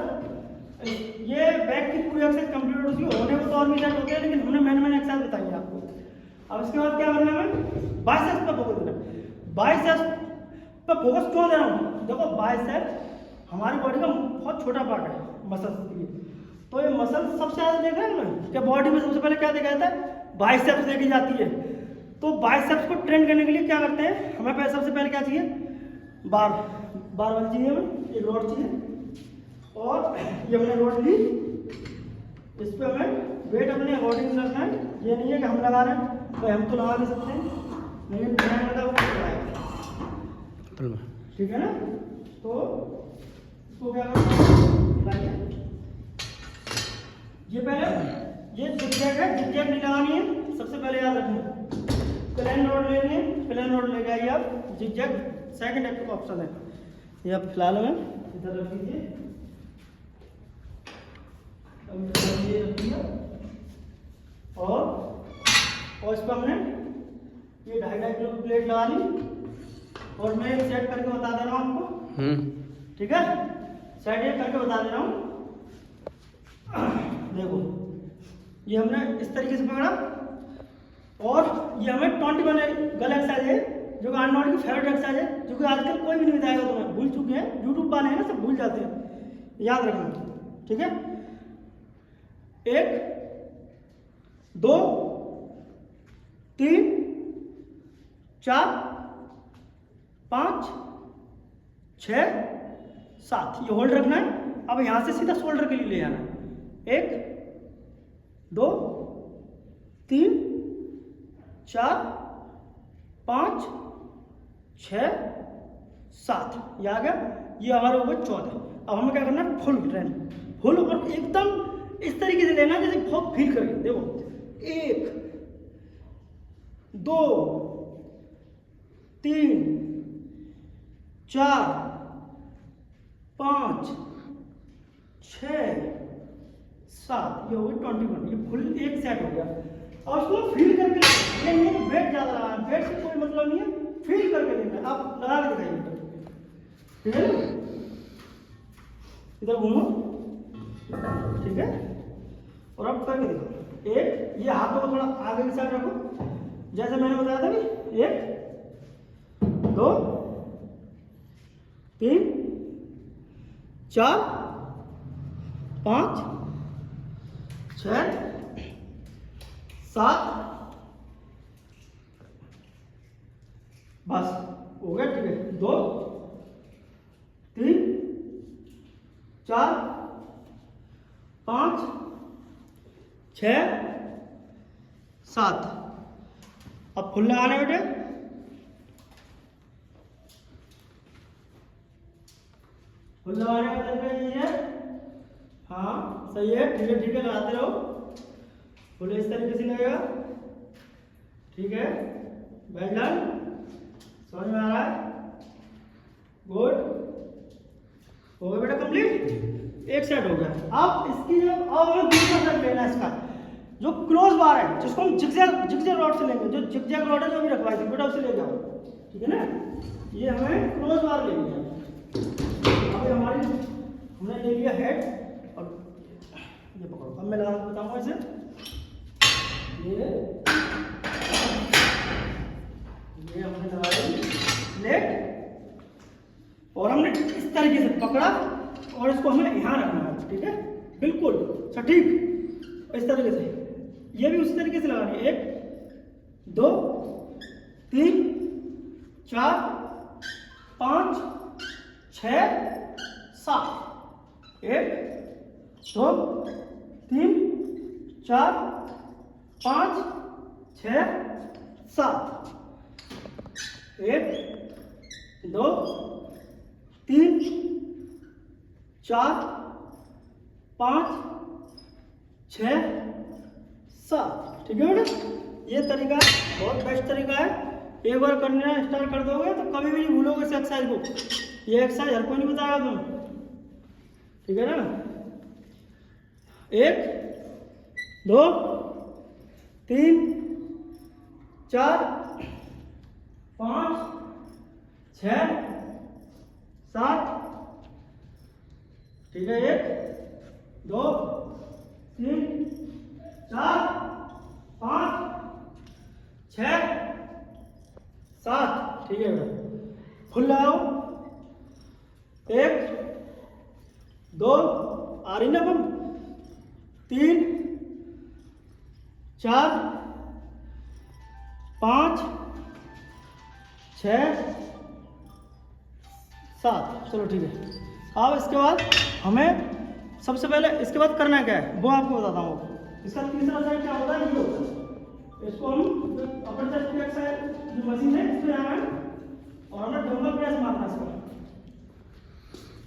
ये बैक की पूरी एक्सरसाइज कंप्लीट हो चुकी है, होने को तो और भी सेट होते हैं, लेकिन हमने मैन एक्सरसाइज बताई है आपको। अब इसके बाद क्या करना है, बाइसेप्स पे फोकस देना है। बाइसेप्स पे फोकस क्यों दे रहा हूँ, देखो बाइसेप्स हमारी बॉडी का बहुत छोटा पार्ट है मसल्स के लिए, तो ये मसल सबसे ज्यादा देखा है ना कि बॉडी में सबसे पहले क्या देखा जाता है, बाइसेप्स देखी जाती है। तो बाइसेप्स को ट्रेन करने के लिए क्या करते हैं, हमें पहले सबसे पहले क्या चाहिए, बार वाली चाहिए, हमें एक रॉड चाहिए और ये हमने रॉड ली, इस पर हमें वेट अपने अकॉर्डिंग रखना है। ये नहीं है कि हम लगा रहे हैं तो हम तो लगा नहीं सकते हैं, लेकिन बिना लगा वो लगाएगा, ठीक है ना। तो इसको क्या करना है, ये पहले ये जिगजैग है, जिगजैग नहीं लगानी है, सबसे पहले याद रखना। प्लेन रोड लेंगे, प्लेन रोड ले गए आप, जिगजैग सेकंड एक्टिव ऑप्शन है, ये आप फिलहाल में इधर रख दीजिए, ये रख दिया और इस पर हमने ये 2.5 किलो की प्लेट लगा ली और मैं एक सेट करके बता दे रहा हूँ आपको, ठीक है, सेट एक करके बता दे रहा हूँ। देखो ये हमने इस तरीके से पकड़ा और ये हमें 21 गल एक्सरसाइज है, जो कि आर्नोल्ड की फेवरेट एक्सरसाइज है, जो कि आजकल कोई भी नहीं बताएगा, तुम्हें भूल चुके हैं, यूट्यूब वाले हैं ना, सब भूल जाते हैं, याद रखना, ठीक है। 1 2 3 4 5 6 7, ये होल्ड रखना है। अब यहां से सीधा शोल्डर के लिए ले जाना है, 1 2 3 4 5 6 7, ये आ गया, ये हमारे ऊपर 14। अब हमें क्या करना है, फुल ट्रेन, फुल और एकदम इस तरीके से लेना जैसे बहुत फील करके। देखो 1 2 3 4 5 6 7, ये हो गई 21, ये फुल एक सेट हो गया। और उसको फील करके, ये नहीं वेट ज्यादा रहा है, वेट से कोई मतलब नहीं है, फील करके लेना है। आप लगा के दिखाइए, ठीक है, इधर घूमो, ठीक है, और अब करके देखो। एक, ये हाथों को थोड़ा आगे की साइड रखो, जैसे मैंने बताया था कि 1 2 3 4 5 6 7 बस हो गया। ठीक है, 2 3 4 5 6 7। अब फुल लगाने बेटे, फुल लगाने का तरीका ये है। हाँ सही है, ठीक है, ठीक है, लगाते रहो। फुल इस तरीके से लगेगा। ठीक है, वेल डन, समझ में आ रहा है? गुड, हो गया बेटा कंप्लीट। एक सेट हो गया। अब इसकी जो अब हमें दूसरा सेट लेना है, इसका जो क्लोज बार है, जिसको हम जिगजैग रॉड से लेंगे। जो जिगजैग रॉड है जो भी रखवाई थी बेटा, उसे ले जाओ। ठीक है ना, ये हमें क्लोज बार लेनी है। अभी हमारी हमने ले लिया हेड और ये पकड़ो। अब मैं लगा बताऊंगा इसे। ये हमने लगाई प्लेट और हमने इस तरीके से पकड़ा और इसको हमें यहाँ रखना है। ठीक है, बिल्कुल सटीक इस तरीके से। ये भी उसी तरीके से लगानी है। 1 2 3 4 5 6 7। 1 2 3 4 5 6 7। 1 2 3 4 5 6 7। ठीक है बेटा, ये तरीका बहुत बेस्ट तरीका है। एक बार करना स्टार्ट कर दोगे तो कभी भी नहीं भूलोगे इस एक्सरसाइज को। ये एक्सरसाइज हर कोई नहीं बताएगा तुम। ठीक है ना, 1 2 3 4 5 6 7। ठीक है, 1 2 3 4 5 6 7। ठीक है बेटा, फुल लगाओ। 1 2 आ रही ना बम, 3 4 5 6 7। चलो ठीक है। अब इसके बाद हमें सबसे पहले इसके बाद करना क्या है वो आपको बताता हूँ। इसका तीसरा साइड क्या होता है, ये होता है। इसको हम अपर चेस्ट की एक्सरसाइज जो मशीन है इसमें आना है और हमें डंबल प्रेस मारना है। इसको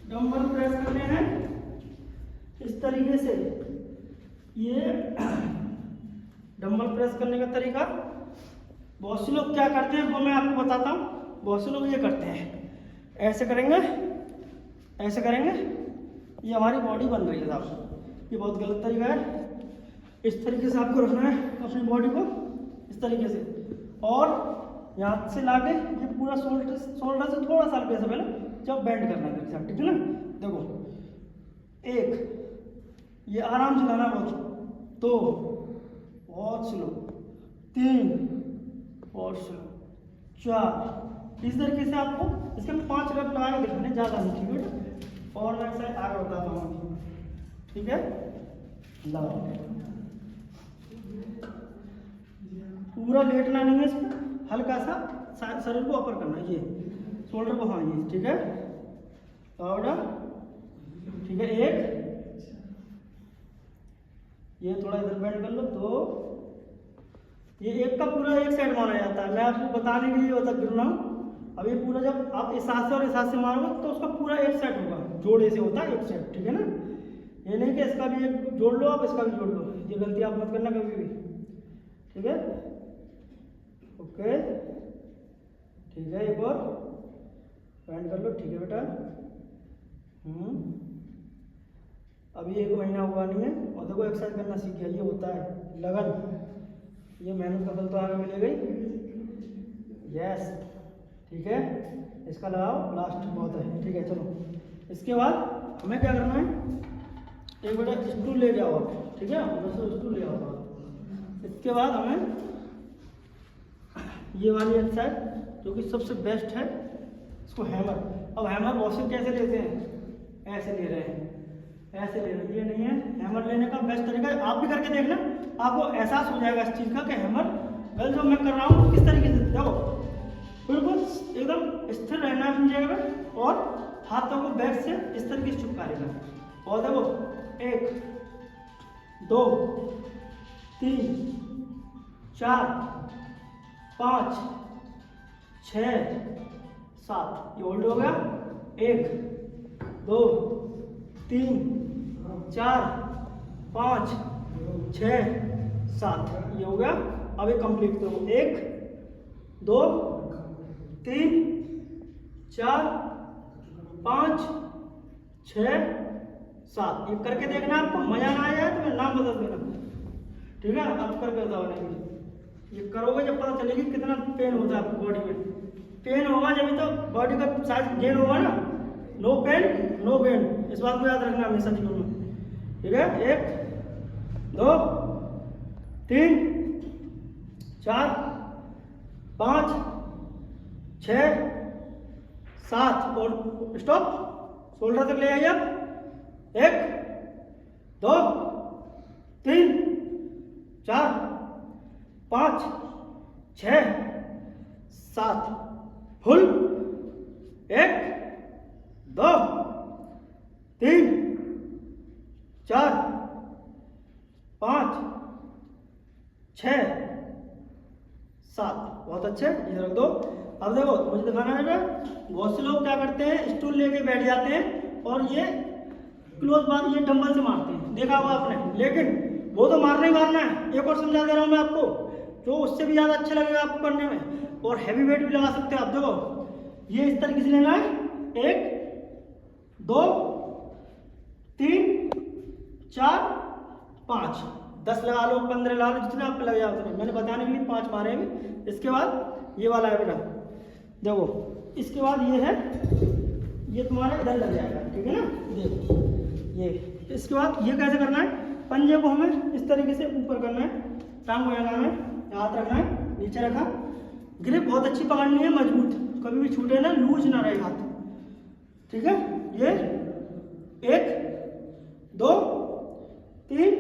डंबल प्रेस करने हैं इस तरीके से। ये डंबल प्रेस करने का तरीका बहुत से लोग क्या करते हैं वो मैं आपको बताता हूँ। बहुत से लोग ये करते हैं, ऐसे करेंगे, ऐसे करेंगे, ये हमारी बॉडी बन रही है साहब। ये बहुत गलत तरीका है। इस तरीके से आपको रखना है अपनी बॉडी को, इस तरीके से। और यहाँ से लाके ये पूरा शोल्डर से थोड़ा सा हल्के से पहले जब बेंड करना है। ठीक है ना, देखो 1 ये आराम से लाना, बहुत 2 बहुत स्लो, 3 और स्लो, 4। इस तरीके से आपको इसके 5 रफ लगा के दिखाने, ज़्यादा नहीं। ठीक है, और मैं एक्सरसाइज आगे बताता हूँ। ठीक है, लगाओ। पूरा लेटना नहीं है इसमें, हल्का सा शरीर को अपर करना है, ये शोल्डर को। हाँ ये ठीक है, और ठीक है। 1 ये थोड़ा इधर बेंड कर लो। 2 ये 1 का पूरा एक साइड माना जाता है। मैं आपको बताने के लिए बता गिर रहा हूँ। अब ये पूरा जब आप इस हाथ से और इस हाथ से मारोगे तो उसका पूरा एक सेट होगा, जोड़े से होता है एक सेट। ठीक है ना, ये नहीं कि इसका भी एक जोड़ लो आप, इसका भी जोड़ लो। ये गलती आप मत करना कभी भी। ठीक है, ओके, ठीक है। एक और बैंड कर लो। ठीक है बेटा, अभी 1 महीना हुआ नहीं है और देखो एक्सरसाइज करना सीख गया। ये होता है लगन, ये मेहनत का फल तो आगे मिलेगा। यस, ठीक है, इसका लगाओ, लास्ट बहुत है। ठीक है, चलो इसके बाद हमें क्या करना है, एक बेटा स्टूल ले जाओ आप। ठीक है, दोस्तों स्टूल ले आओ। इसके बाद हमें ये वाली एक्सरसाइज जो कि सबसे बेस्ट है, इसको हैमर। अब हैमर वॉशिंग कैसे लेते हैं, ऐसे ले रहे हैं। ऐसे लेना, ये नहीं है। हैमर लेने का बेस्ट तरीका है, आप भी करके देखना, आपको एहसास हो जाएगा इस चीज़ का कि हैमर वेल जो मैं कर रहा हूँ किस तरीके से। देखो बिल्कुल एकदम स्थिर रहना है अपनी जगह पे और हाथों को बैक से इस तरीके से चिपका लेना। और देखो 1 2 3 4 5 6 7, ये होल्ड हो गया। 1 2 3 4 5 6 7, ये हो गया। अब ये कंप्लीट करो। 1 2 3 4 5 6 7, ये करके देखना। आपको मजा ना आया तो मैं नाम बदल देना, ठीक है। अब करके बताओ, नहीं ये करोगे जब पता चलेगी कितना पेन होता है आपकी बॉडी में। पेन होगा जब तो बॉडी का साइज गेन होगा ना। नो पेन नो गेन, इस बात को याद रखना हमेशा जीवन में, ठीक है। 1 2 3 4 5 6 7 और स्टॉप, शोल्डर तक ले आइए आप। 1 2 3 4 5 6 7, फुल। 1 2 3 4 5 6 7, बहुत अच्छे, इधर रख दो। अब देखो मुझे दिखाना है, बहुत से लोग क्या करते हैं स्टूल लेके बैठ जाते हैं और ये क्लोज बार ये डंबल से मारते हैं, देखा होगा आपने। लेकिन वो तो मारना ही मारना है। एक और समझा दे रहा हूँ मैं आपको, जो उससे भी ज़्यादा अच्छा लगेगा आपको करने में, और हैवी वेट भी लगा सकते हो आप। देखो ये इस तरीके से लेना है। 1 2 3 4 5 10 लगा लो, 15 लगा लो, जितने आपको लग जाए उतने। मैंने बताने के लिए 5 मारे हैं। इसके बाद ये वाला है बेटा, देखो इसके बाद ये है, ये तुम्हारा इधर लग जाएगा, ठीक है ना। देखो ये, इसके बाद ये कैसे करना है, पंजे को हमें इस तरीके से ऊपर करना है, टांग को लगाना है, हाथ रखना है, नीचे रखा, ग्रिप बहुत अच्छी पकड़नी है, मजबूत, कभी भी छूटे ना, लूज ना रहे हाथ, ठीक है। ये 1 2 3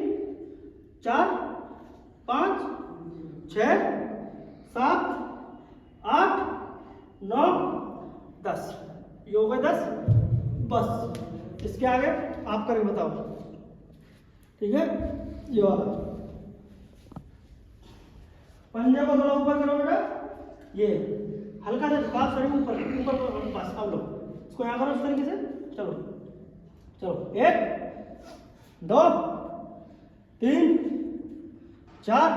4 5 6 7 8 9 10, ये हो गए 10। बस इसके आगे आप करके बताओ, ठीक है। ये वाला पंजा को थोड़ा ऊपर करो बेटा, ये हल्का सा झुकाव, शरीर ऊपर ऊपर, बस। अब लो इसको यहाँ करो इस तरीके से, चलो चलो। 1 2 3 4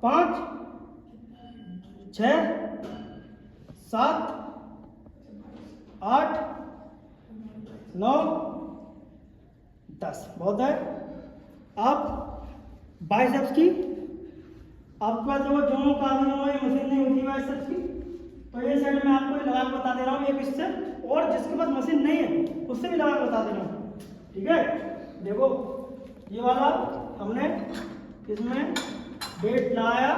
5 6 7 8 9 10, बहुत है। आप बाइसेप्स की, आपके पास जो दोनों का मशीन नहीं होती बाइसेप्स की, तो ये साइड में आपको लगा के बता दे रहा हूँ एक इससे, और जिसके पास मशीन नहीं है उससे भी लगा के बता दे रहा हूँ, ठीक है। देखो ये वाला हमने इसमें वेट लगाया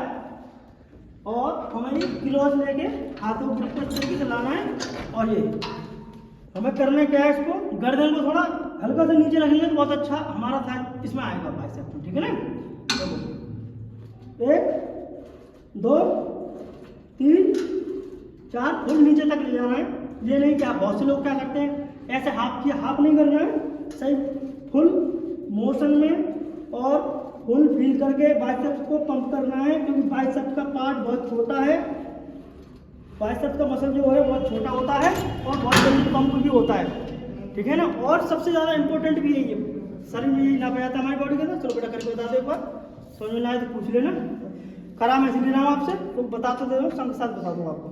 और हमें ये क्लोज लेके हाथों को इस तरीके से लाना है। और ये हमें करने क्या है, इसको गर्दन को थोड़ा हल्का सा नीचे रखेंगे तो बहुत अच्छा हमारा साइज इसमें आएगा बाइसेप में, ठीक है ना। देखो 1 2 3 4, फुल नीचे तक ले जाना है। ये नहीं कि आप, बहुत से लोग क्या करते हैं ऐसे हाफ नहीं करना है, सही फुल मोशन में और फुल फील करके बाइसेप्स को पंप करना है, क्योंकि बाइसेप्स का पार्ट बहुत छोटा है, बाइसेप्स का मसल जो है बहुत छोटा होता है और बहुत जल्दी पंप भी होता है, ठीक है ना। और सबसे ज़्यादा इंपॉर्टेंट भी है ये, शरीर में यही नापा जाता है हमारी बॉडी के अंदर। चलो बेटा करके बता दो एक बार, समझ में ना आए तो पूछ लेना, करा मैं सीख रहा हूँ आपसे तो बता तो दे रहा हूँ, संग साथ बता दूँ आपको,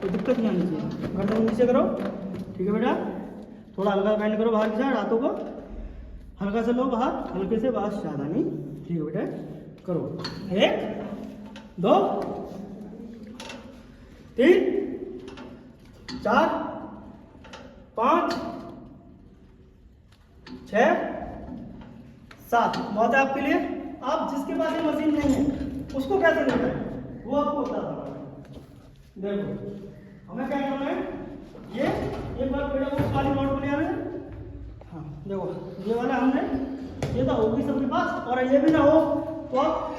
कोई दिक्कत नहीं आनी चाहिए। गर्दन नीचे करो, ठीक है बेटा, थोड़ा हल्का बैंड करो बाहर की साइड, हाथों को हल्का से लो बाहर, हल्के से बाहर, ज़्यादा नहीं, ठीक है बेटा करो। 1 2 3 4 5 6 7, बहुत है आपके लिए। आप जिसके पास ये मशीन नहीं है उसको कैसे लेना है वो आपको बता रहा हूँ। देखो हमें क्या करना है, ये एक बार बेटा वो काली नोट को ले आना है, हाँ योग्यता होगी सबके पास, और ये भी ना हो तो आप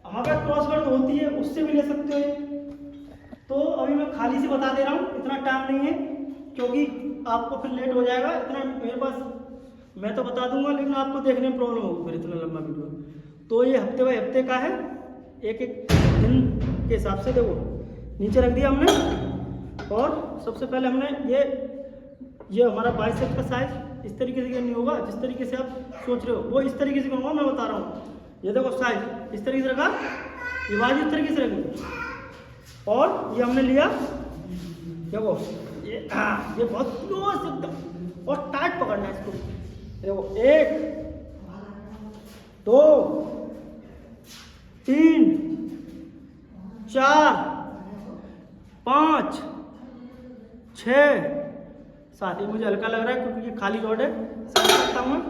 वहाँ पर क्रॉसवर्ड होती है उससे भी ले सकते हो। तो अभी मैं खाली से बता दे रहा हूँ, इतना टाइम नहीं है क्योंकि आपको फिर लेट हो जाएगा। इतना मेरे पास मैं तो बता दूंगा लेकिन आपको देखने में प्रॉब्लम होगी फिर इतना लंबा वीडियो। तो ये हफ्ते बाय हफ्ते का है, एक एक दिन के हिसाब से देखो नीचे रख दिया हमने। और सबसे पहले हमने ये हमारा बाइसेप्स का साइज इस तरीके से नहीं होगा जिस तरीके से आप सोच रहे हो, वो इस तरीके से करूँगा, मैं बता रहा हूँ। ये देखो साइज इस तरीके से रखा, ये बाजू इस तरीके से रखी, और ये हमने लिया देखो ये बहुत क्लोज एकदम और टाइट पकड़ना है इसको। देखो 1 2 3 4 5 6 7। ये मुझे हल्का लग रहा है क्योंकि ये खाली रॉड है, समझ सकता हूँ मैं।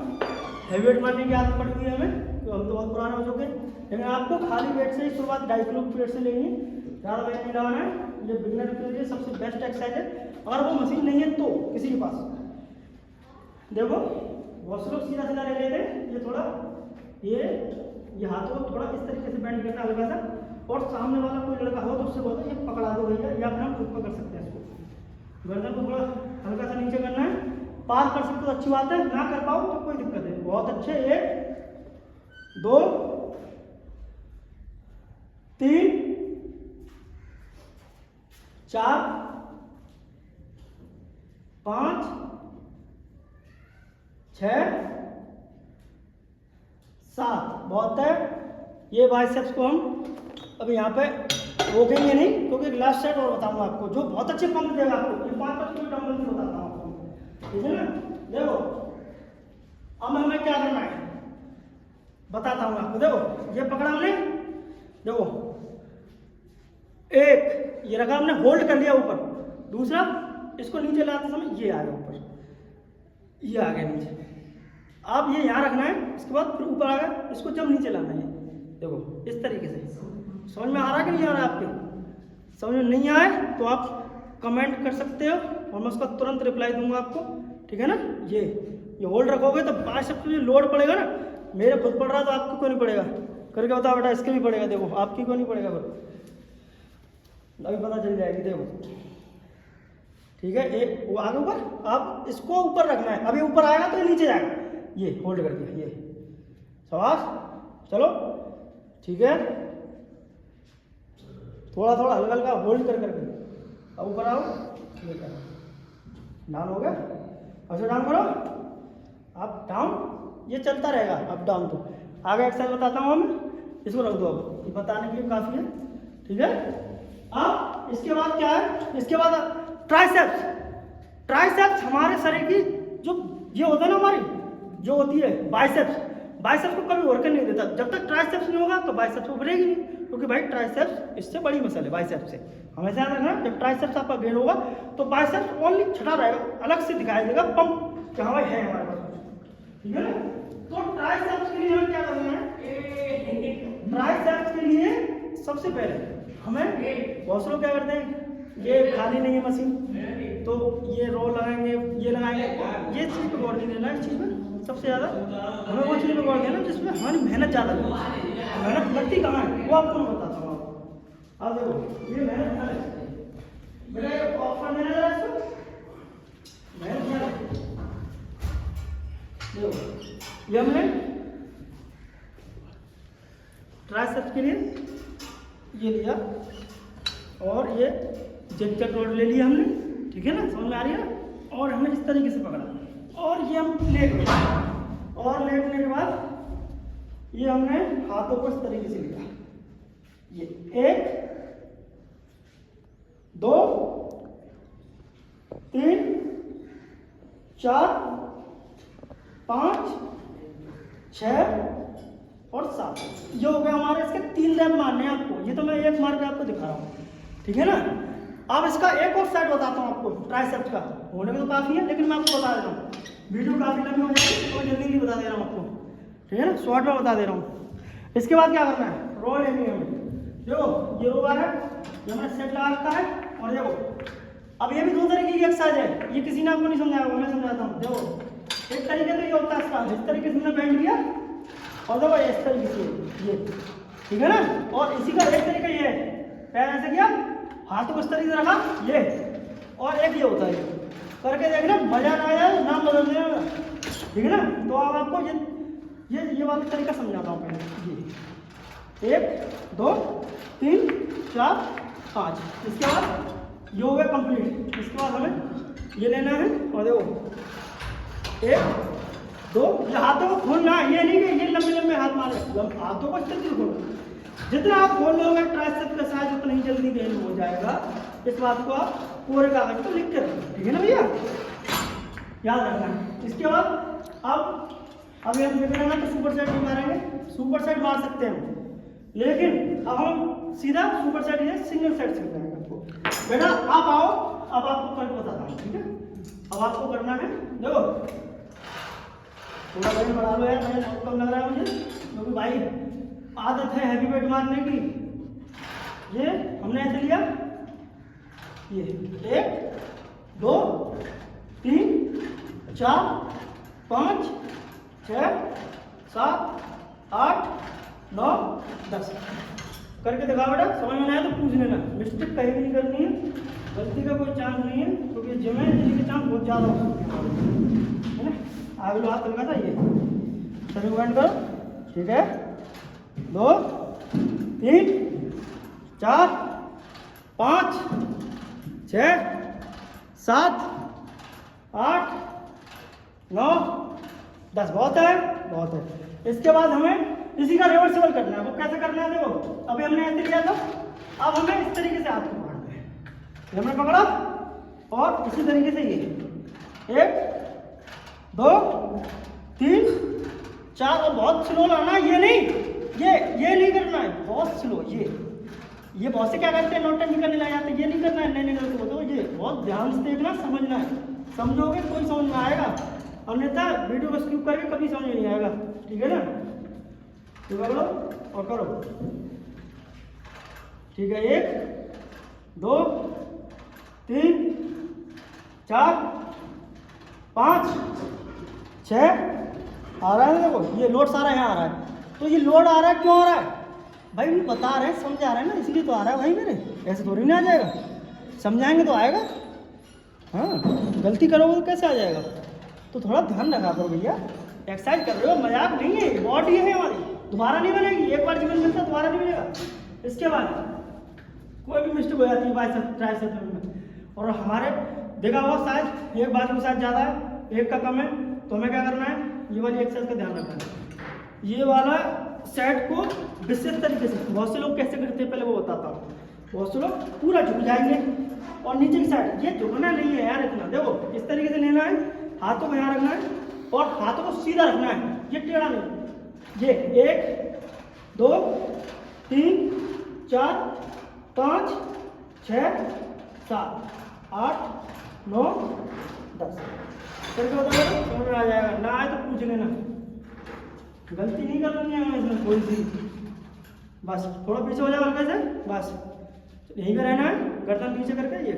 हैवी वेट मारने की आदत पड़ गई है हमें, तो हम तो बहुत पुराने हो चुके हैं। लेकिन आपको खाली वेट से ही शुरुआत डाइक्लोक वेट से लेनी है, ज़्यादा वेट नहीं लगाना है। ये बिगिनर के लिए सबसे बेस्ट एक्सरसाइज है। अगर वो मशीन नहीं है तो किसी के पास देखो बहुत से लोग सीधा सीधा ले लेते हैं, ये थोड़ा ये हाथों को थोड़ा इस तरीके से बेंड करना हल्का सा, और सामने वाला कोई लड़का हो तो उससे बोलते ये पकड़ा दो भैया, या फिर हम खुद पकड़ सकते हैं इसको। गर्दन को थोड़ा हल्का सा नीचे करना है, पार कर सकते हो अच्छी बात है, ना कर पाओ तो कोई दिक्कत है, बहुत अच्छे। 1 2 3 4 5 6 7। बहुत है। ये बाइसेप्स को हम अभी यहाँ पे रोकेंगे नहीं क्योंकि लास्ट सेट और बताऊंगा आपको जो बहुत अच्छे पंप देगा आपको। ये 5 किलो डंबल भी बताता हूँ आपको, ठीक है ना। देखो अब हमें क्या करना है बताता हूँ आपको। देखो ये पकड़ा हमने, देखो एक ये रखा हमने, होल्ड कर लिया ऊपर, दूसरा इसको नीचे लाते समय ये आ गया ऊपर, ये आ गया नीचे। अब ये यहाँ रखना है, इसके बाद फिर ऊपर आ गया, इसको जब नीचे लाना है देखो इस तरीके से। समझ में आ रहा है कि नहीं आ रहा है आपके? समझ में नहीं आए तो आप कमेंट कर सकते हो और मैं उसका तुरंत रिप्लाई दूंगा आपको, ठीक है ना। ये होल्ड रखोगे तो बाइसेप्स पे लोड पड़ेगा ना, मेरे खुद पड़ रहा तो आपको क्यों नहीं पड़ेगा? करके बताओ बेटा, इसके भी पड़ेगा, देखो आपकी क्यों नहीं पड़ेगा? अभी पता चल जाएगी, देखो ठीक है। एक वो आगे ऊपर, अब इसको ऊपर रखना है, अभी ऊपर आएगा तो ये नीचे जाएगा, ये होल्ड कर दिया, ये शाबाश। चलो ठीक है, थोड़ा थोड़ा हल्का हल्का होल्ड कर करके अब ऊपर आओ, डाउन हो गया, ऐसे डाउन करो, अप डाउन, ये चलता रहेगा अप डाउन। तो आगे एक्सरसाइज बताता हूँ मैं, इसको रख दो अब, ये बताने के लिए काफ़ी है, ठीक है। अब इसके बाद क्या है, इसके बाद ट्राइसेप्स। ट्राइसेप्स हमारे शरीर की जो ये होता है ना, हमारी जो होती है बाइसेप्स, बाइसेप्स को कभी वर्क नहीं देता। जब तक ट्राइसेप्स नहीं होगा तो बाइसेप्स उभरेगी नहीं, क्योंकि भाई ट्राइसेप्स इससे बड़ी मसल है बाइसेप्स से, हमेशा याद रखना। जब ट्राइसेप्स आपका गेन होगा तो बाइसेप्स ओनली छटा रहेगा, अलग से दिखाई देगा पंप कि हाँ भाई है हमारे पास, ठीक है ना। तो ट्राइसेप्स के लिए हमें क्या करना है? ट्राइसेप्स के लिए सबसे पहले हमें, बहुत से लोग क्या करते हैं, ये खाली नहीं है मशीन तो ये रो लगाएंगे, ये लगाएंगे, ये चीज़ पे गौर नहीं देना। इस चीज़ में सबसे ज़्यादा हमें वो चीज़ पे गौर देना जिसमें हमारी मेहनत ज़्यादा लगे। मेहनत लगती कहाँ है वो आपको मैं बताता हूँ। अब देखो ये मेहनत कहाँ है बेटा, ऑप्शन देना जरा इसको, मेहनत क्या है। देखो ये हमने ट्राइसेप्स के लिए ये लिया और ये जेक्टर रोड ले लिया हमने, ठीक है ना, समझ में आ रही है। और हमने इस तरीके से पकड़ा और ये हम लेट गए, और लेटने के बाद ये हमने हाथों को इस तरीके से लिया, ये 1 2 3 4 5 6 और 7। ये हो गया हमारे, इसके 3 रैप मारने हैं आपको, ये तो मैं एक मार के आपको दिखा रहा हूँ, ठीक है ना। अब इसका एक और साइड बताता हूँ आपको, ट्राइसेप्स का। होने में तो काफ़ी है लेकिन मैं आपको बता दे रहा हूँ, वीडियो काफ़ी लंबी हो जाएगी तो जल्दी नहीं बता दे रहा हूँ आपको, ठीक है ना, शॉर्ट में बता दे रहा हूँ। इसके बाद क्या करना है, रो लेनी है हमें। देखो ये रो बार है, ये हमने सेट लगा रखा है, और देखो अब ये भी 2 तरीके की एक्सरसाइज है, ये किसी ने आपको नहीं समझाया, मैं समझाता हूँ। देखो एक तरीके तो ये होता है इसका, इस तरीके से हमने बैंड किया और देखो इस तरीके से ये, ठीक है ना। और इसी का एक तरीका ये है, पैर ऐसे किया, हाथों को इस तरीके से रखा ये, और एक ये होता है, करके देखना, मजा ना आया नाम बदल देना, ठीक है ना। तो अब आपको ये वाला तरीका समझाता हूँ पहले। ये 1 2 3 4 5, इसके बाद ये हो गया कंप्लीट। इसके बाद हमें ये लेना है, और देखो 1 2, ये हाथों को खोलना है, ये नहीं कि ये लंबे लंबे हाथ मारे, हाथों को इस तरीके से खोलना। जितना आप खोल लोगे ट्राइसेप का साइज उतना ही जल्दी गेन हो जाएगा। इस बात को आप पूरे कागज पर लिख कर रखना, ठीक है ना भैया, याद रखना है। इसके बाद अब अभी हम देख रहे हैं तो सुपर सेट नहीं मारेंगे, सुपर सेट मार सकते हैं, लेकिन अब हम सीधा सुपर सेट या सिंगल सेट सीख रहे हैं आपको। बेटा आप आओ, अब आपको करके बताता हूँ, ठीक है। अब आपको करना है, देखो थोड़ा वजन बढ़ा लो यार, मुझे कम लग रहा है मुझे, क्योंकि भाई आदत है हैवी वेट मारने की। ये हमने ऐसे लिया, ये 1 2 3 4 5 6 7 8 9 10 करके दिखाओ बेटा। समझ में आया तो पूछ लेना, मिस्टेक कहीं भी नहीं करनी है, गलती का कोई चांस नहीं है, क्योंकि जिम में इसी के चांस बहुत ज़्यादा हो सकते हैं ना। आगे लो हाथ लगा था, ये शरीर बैंड करो, ठीक है। 2 3 4 5 6 7 8 9 10, बहुत है, बहुत है। इसके बाद हमें इसी का रिवर्सिबल करना है। वो कैसे करना है, देखो अभी हमने ऐसे लिया था, अब हमें इस तरीके से हाथ को पकड़ना है, ये हमने पकड़ा, और इसी तरीके से ये 1 2 3 4, और बहुत स्लो लाना, ये नहीं, ये नहीं करना है, बहुत स्लो। ये बहुत से क्या करते हैं, नोटंकी करने लग जाते हैं, ये नहीं करना है, नहीं करते हो तो ये बहुत ध्यान से देखना, समझना है, समझोगे कोई समझ में आएगा, अन्यथा वीडियो को स्किप करके कभी समझ में नहीं आएगा, ठीक है ना। तो करो और करो, ठीक है। 1 2 3 4 5 6 आ रहा है, देखो ये लोड सारा यहाँ आ रहा है। तो ये लोड आ रहा है, क्यों आ रहा है भाई, भी बता रहे हैं, समझा रहे हैं ना, इसलिए तो आ रहा है भाई मेरे, ऐसे थोड़ी ना आ जाएगा, समझाएंगे तो आएगा। हाँ, गलती करोगे तो कैसे आ जाएगा, तो थोड़ा ध्यान रखा करो भैया, एक्सरसाइज कर रहे हो, मजाक नहीं है, बॉडी है हमारी, दोबारा नहीं बनेगी, एक बार जीवन मिलता दोबारा नहीं मिलेगा। इसके बाद कोई भी मिस्टेक हो जाती है बाइसेप ट्राइसेप में, और हमारे देखा हुआ शायद एक बाजू के साथ ज़्यादा है, एक का कम है, तो हमें क्या करना है, ये वाली एक्सरसाइज का ध्यान रखना है। ये वाला सेट को विशेष तरीके से, बहुत से लोग कैसे करते हैं पहले वो बताता हूँ। बहुत से लोग पूरा झुक जाएंगे, और नीचे की साइड, ये झुकना नहीं है यार इतना, देखो इस तरीके से लेना है, हाथों को यहाँ रखना है, और हाथों को सीधा रखना है, ये टेढ़ा नहीं। ये 1 2 3 4 5 6 7 8 9 10 करके बताओ, समझ में आ जाएगा, ना आए तो पूछ लेना, गलती नहीं करनी है इसमें कोई सी। बस थोड़ा पीछे हो जाए हल्के से, बस यहीं पे रहना है, गर्दन पीछे करके ये,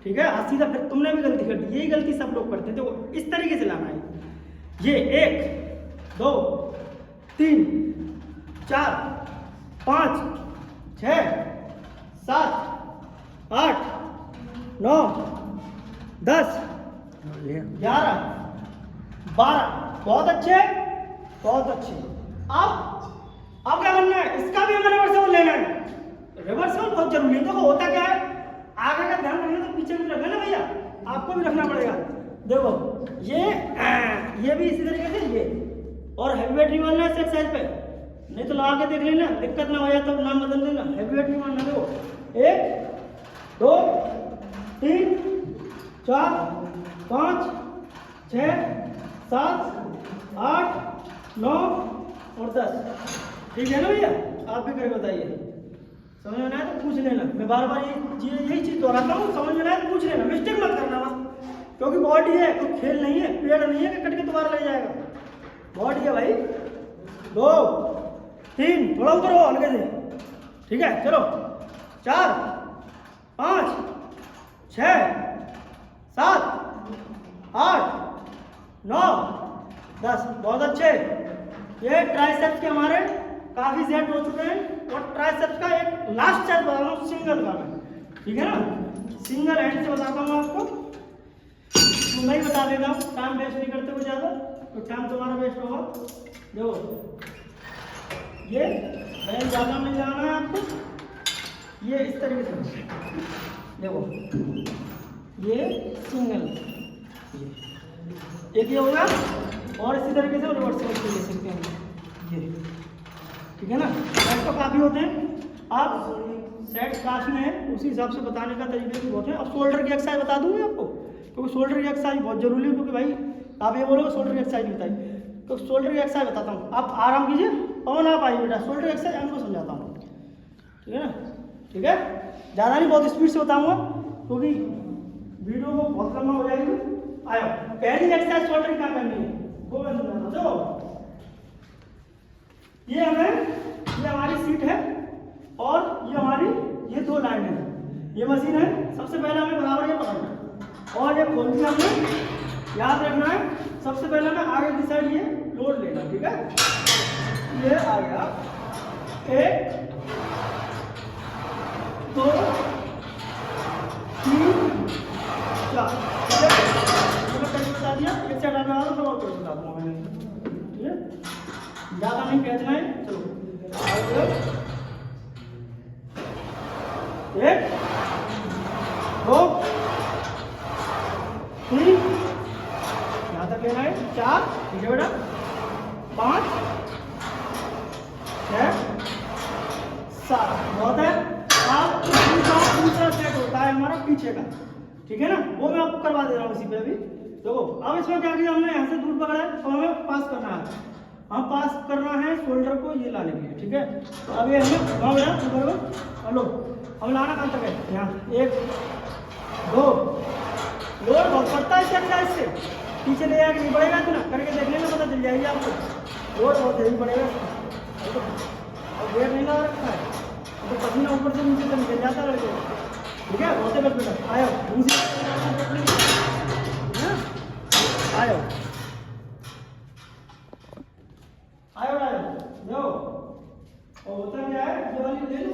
ठीक है। आज सीधा, फिर तुमने भी गलती कर दी, यही गलती सब लोग करते हैं, देखो इस तरीके से लाना है। ये 1 2 3 4 5 6 7 8 9 10 11 12, बहुत अच्छे, बहुत अच्छे। अब क्या करना है, इसका भी हमें रिवर्सिबल लेना है। रिवर्सिबल बहुत जरूरी है, देखो होता क्या है, आगे का ध्यान रखना तो पीछे भी रखना ना भैया, आपको भी रखना पड़ेगा। देखो ये भी इसी तरीके से, ये और हैवी वेट नहीं मारना है एक्सरसाइज पे, नहीं तो लगा के देख लेना, दिक्कत ना हो जाए तो नाम बदल देना, हैवी वेट नहीं मारना। देखो 1 2 3 4 5 6 7 8 9 और 10, ठीक है ना भैया। आप भी करके बताइए, समझ में आए तो पूछ लेना, मैं बार बार यही चीज़ दोहराता हूँ, समझ में आए तो पूछ लेना, मिस्टेक मत करना बस, क्योंकि बॉडी है, कोई खेल नहीं है, पेड़ नहीं है कि कट के दोबारा लग जाएगा, बॉडी है भाई। 2 3, थोड़ा ऊपर हो हल्के से, ठीक है, चलो 4 5 6 7 8 9 10, बहुत अच्छे। ये ट्राइसेप्स के हमारे काफी सेट हो चुके हैं और ट्राइसेप्स का एक लास्ट सेट बता रहा हूँ सिंगल का मैं, ठीक है ना। सिंगल हैंड से बताता हूँ आपको, तो मैं ही बता दे रहा हूँ, टाइम वेस्ट नहीं करते हुए ज़्यादा, तो टाइम तुम्हारा वेस्ट होगा। देखो ये बैल ज़्यादा नहीं जाना है आपको, ये इस तरीके से देखो, ये सिंगल, एक ये होगा और इसी तरीके से रिवर्स ले सकते हैं ये, ठीक है ना। सेट तो काफ़ी होते हैं, आप सेट काफ़ी हैं उसी हिसाब से बताने का तरीके भी बहुत है। अब शोल्डर की एक्सरसाइज बता दूंगी आपको, क्योंकि शोल्डर की एक्सरसाइज बहुत जरूरी है, क्योंकि भाई आप ये बोलोगे शोल्डर की एक्सरसाइज बताइए, तो शोल्डर की एक्सरसाइज बताता हूँ, आप आराम कीजिए और आप आइए बेटा, शोल्डर की एक्सरसाइज आपको समझाता हूँ, ठीक है ना। ठीक है, ज़्यादा नहीं, बहुत स्पीड से बताऊँगा क्योंकि वीडियो को बहुत लंबा हो जाएगी। आयो, पहली एक्सरसाइज शोल्डर की क्या करनी है वो मैं समझाता हूँ। ये हमारी सीट है और ये हमारी ये दो लाइन है, ये मशीन है। सबसे पहले हमें बराबर ये पकड़ना है और ये खोल के हमें याद रखना है। सबसे पहले हमें आगे की साइड ये लोड लेना, ठीक है। ये आ गया, 1 2 3 4, बता दिया। एक साइड आने वाला तो और कुछ बता दूंगा मैंने, ठीक है, ज़्यादा नहीं कहना है। चलो 1 2 3, यहाँ तक लेना है, 4, ठीक है बेटा, 5 6 7, बहुत है। अब दूसरा सेट होता है हमारा पीछे का, ठीक है ना, वो मैं आपको करवा दे रहा हूँ इसी पे अभी। देखो अब इसमें क्या किया हमने, यहाँ से दूर पकड़ा है तो हमें पास करना है, हम पास करना है शोल्डर को ये लाने के लिए, ठीक है। तो अब ये हमें घुमाओ बेटा, करो, हेलो, हम लाना कहाँ तक है, यहाँ 1 2, लोड बहुत पड़ता है इस एक्सरसाइज से, पीछे ले जाके नहीं पड़ेगा, इतना करके देखने में पता चल जाएगी आपको, लोड बहुत हेवी पड़ेगा और वेट नहीं लगा रखा है तो पसीना ऊपर से नीचे तक निकल जाता है, ठीक है। बहुत बस बेटा, आयो आयो आयो आयो जाओ। और होता क्या है, ये वाली ले लो,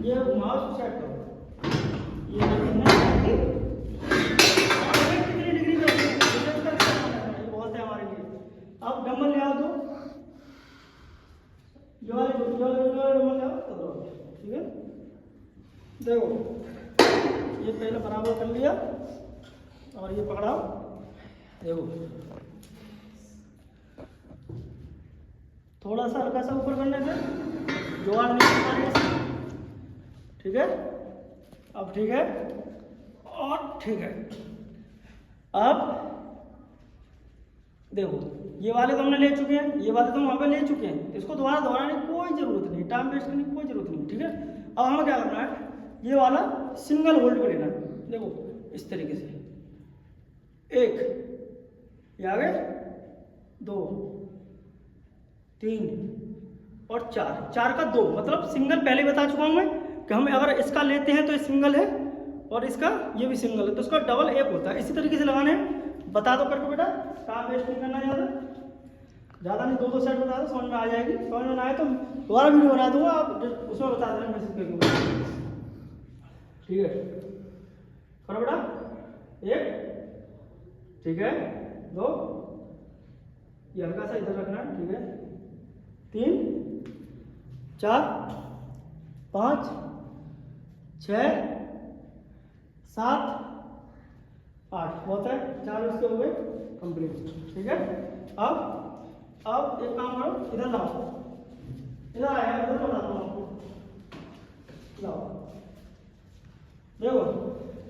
ये माउस सेट करो, ये कितनी डिग्री पे ये बहुत है हमारे लिए। अब डंबल ले आओ, दो ये वाले डंबल ले आओ, ठीक है। देखो ये पहले बराबर कर लिया और ये पकड़ाओ, देखो थोड़ा सा हल्का सा ऊपर करने से जुगाड़ नहीं पाएगा, ठीक है। अब ठीक है और ठीक है। अब देखो ये वाले तो हमने ले चुके हैं, ये वाले तो हम वहाँ पे ले चुके हैं, इसको दोबारा दोहराने की कोई ज़रूरत नहीं, टाइम वेस्ट करने की कोई ज़रूरत नहीं, ठीक है। अब हमें क्या करना है, ये वाला सिंगल होल्ड पे लेना है, देखो इस तरीके से, 1 ये आ गए, 2 3 और 4 का 2, मतलब सिंगल पहले बता चुका हूँ मैं कि हम अगर इसका लेते हैं तो ये सिंगल है और इसका ये भी सिंगल है, तो इसका डबल 1 होता है। इसी तरीके से लगाने हैं, बता दो करके बेटा, काम वेस्ट नहीं करना ज़्यादा नहीं, 2 सेट बता दो, समझ में आ जाएगी। समझ में ना आए तो दोबारा वीडियो बना दूंगा, आप उसमें बता देना मैसेज करके, ठीक है। करो बेटा, 1 ठीक है, 2 ये हल्का सा इधर रखना है, ठीक है, 3 4 5 6 7 8, बहुत है, 4 इसके हो गए कंप्लीट, ठीक है। अब एक काम करो, इधर लाओ, इधर आया, इधर बताता हूँ आपको, लाओ। देखो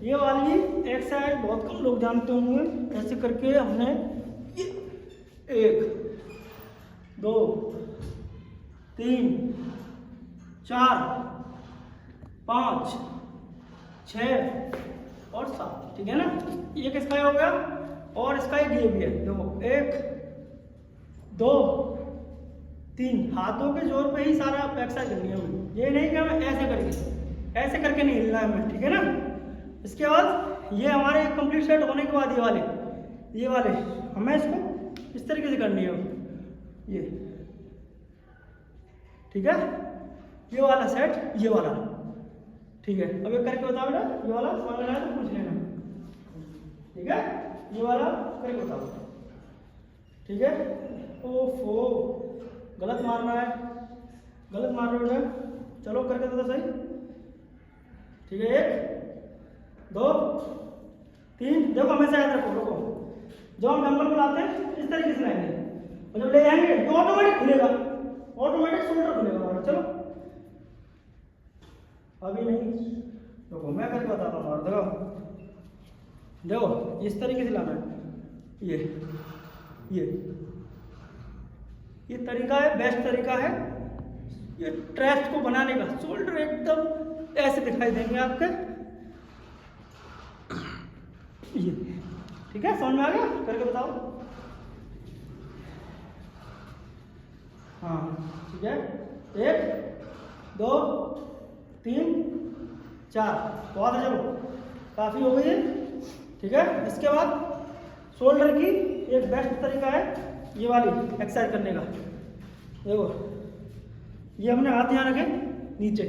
ये वाली एक्सरसाइज बहुत कम लोग जानते होंगे, ऐसे करके हमने 1 2 3 4 5 6 और 7, ठीक है ना। एक इसका हो गया और इसका एक ये भी है, देखो 1 2 3, हाथों के जोर पे ही सारा एक्सरसाइज करनी है हमें, ये नहीं कि हमें ऐसे करके नहीं हिलना है हमें, ठीक है ना। इसके बाद ये हमारे कंप्लीट सेट होने के बाद ये वाले हमें इसको इस तरीके से करनी है, ये, ठीक है। ये वाला सेट, ये वाला, ठीक है। अब एक करके बताओ बेटा, ये वाला समझ में आया तो पूछ लेना, ठीक है। ये वाला करके बताओ, ठीक है। ओफो, गलत मार रहा है, गलत मार रहे हो बेटा, चलो करके बता सही, ठीक है। 1 2 3, देखो हमेशा याद रखो, रुको, जब हम डंबल को लाते हैं इस तरीके से लाएंगे और जब ले जाएंगे तो ऑटोमेटिक खुलेगा, ऑटोमेटिक शोल्डर खुलेगा। चलो अभी नहीं, देखो मैं करके बताता हूँ, और देखो देखो इस तरीके से लाना है, ये तरीका है, बेस्ट तरीका है ये ट्रैस्ट को बनाने का। शोल्डर एकदम ऐसे दिखाई देंगे आपके, ये, ठीक है। समझ में आ गया, करके बताओ। हाँ ठीक है, 1 2 3 4, बहुत है, चलो काफ़ी हो गई है, ठीक है। इसके बाद शोल्डर की एक बेस्ट तरीका है ये वाली एक्सरसाइज करने का। देखो ये हमने हाथ यहाँ रखे नीचे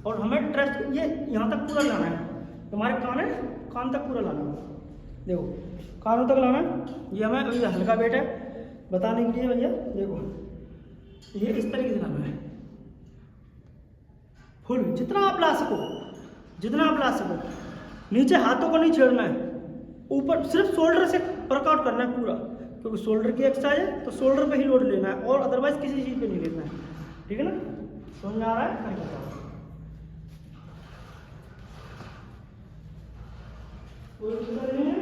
और हमें ट्रस्ट ये यहाँ तक पूरा लाना है, तुम्हारे कान तक पूरा लाना है। देखो कानों तक लाना है, ये हमें ये हल्का वेट है बताने के लिए भैया। देखो ये इस तरीके से लाना है, फुल जितना आप ला सको, जितना आप ला सको। नीचे हाथों को नहीं छेड़ना है, ऊपर सिर्फ शोल्डर से वर्कआउट करना है पूरा, क्योंकि शोल्डर की एक्सरसाइज है तो शोल्डर पे ही लोड लेना है और अदरवाइज किसी चीज़ पे नहीं लेना है, ठीक है ना। समझ में आ रहा है, नहीं बताओ। कोई दिक्कत नहीं है,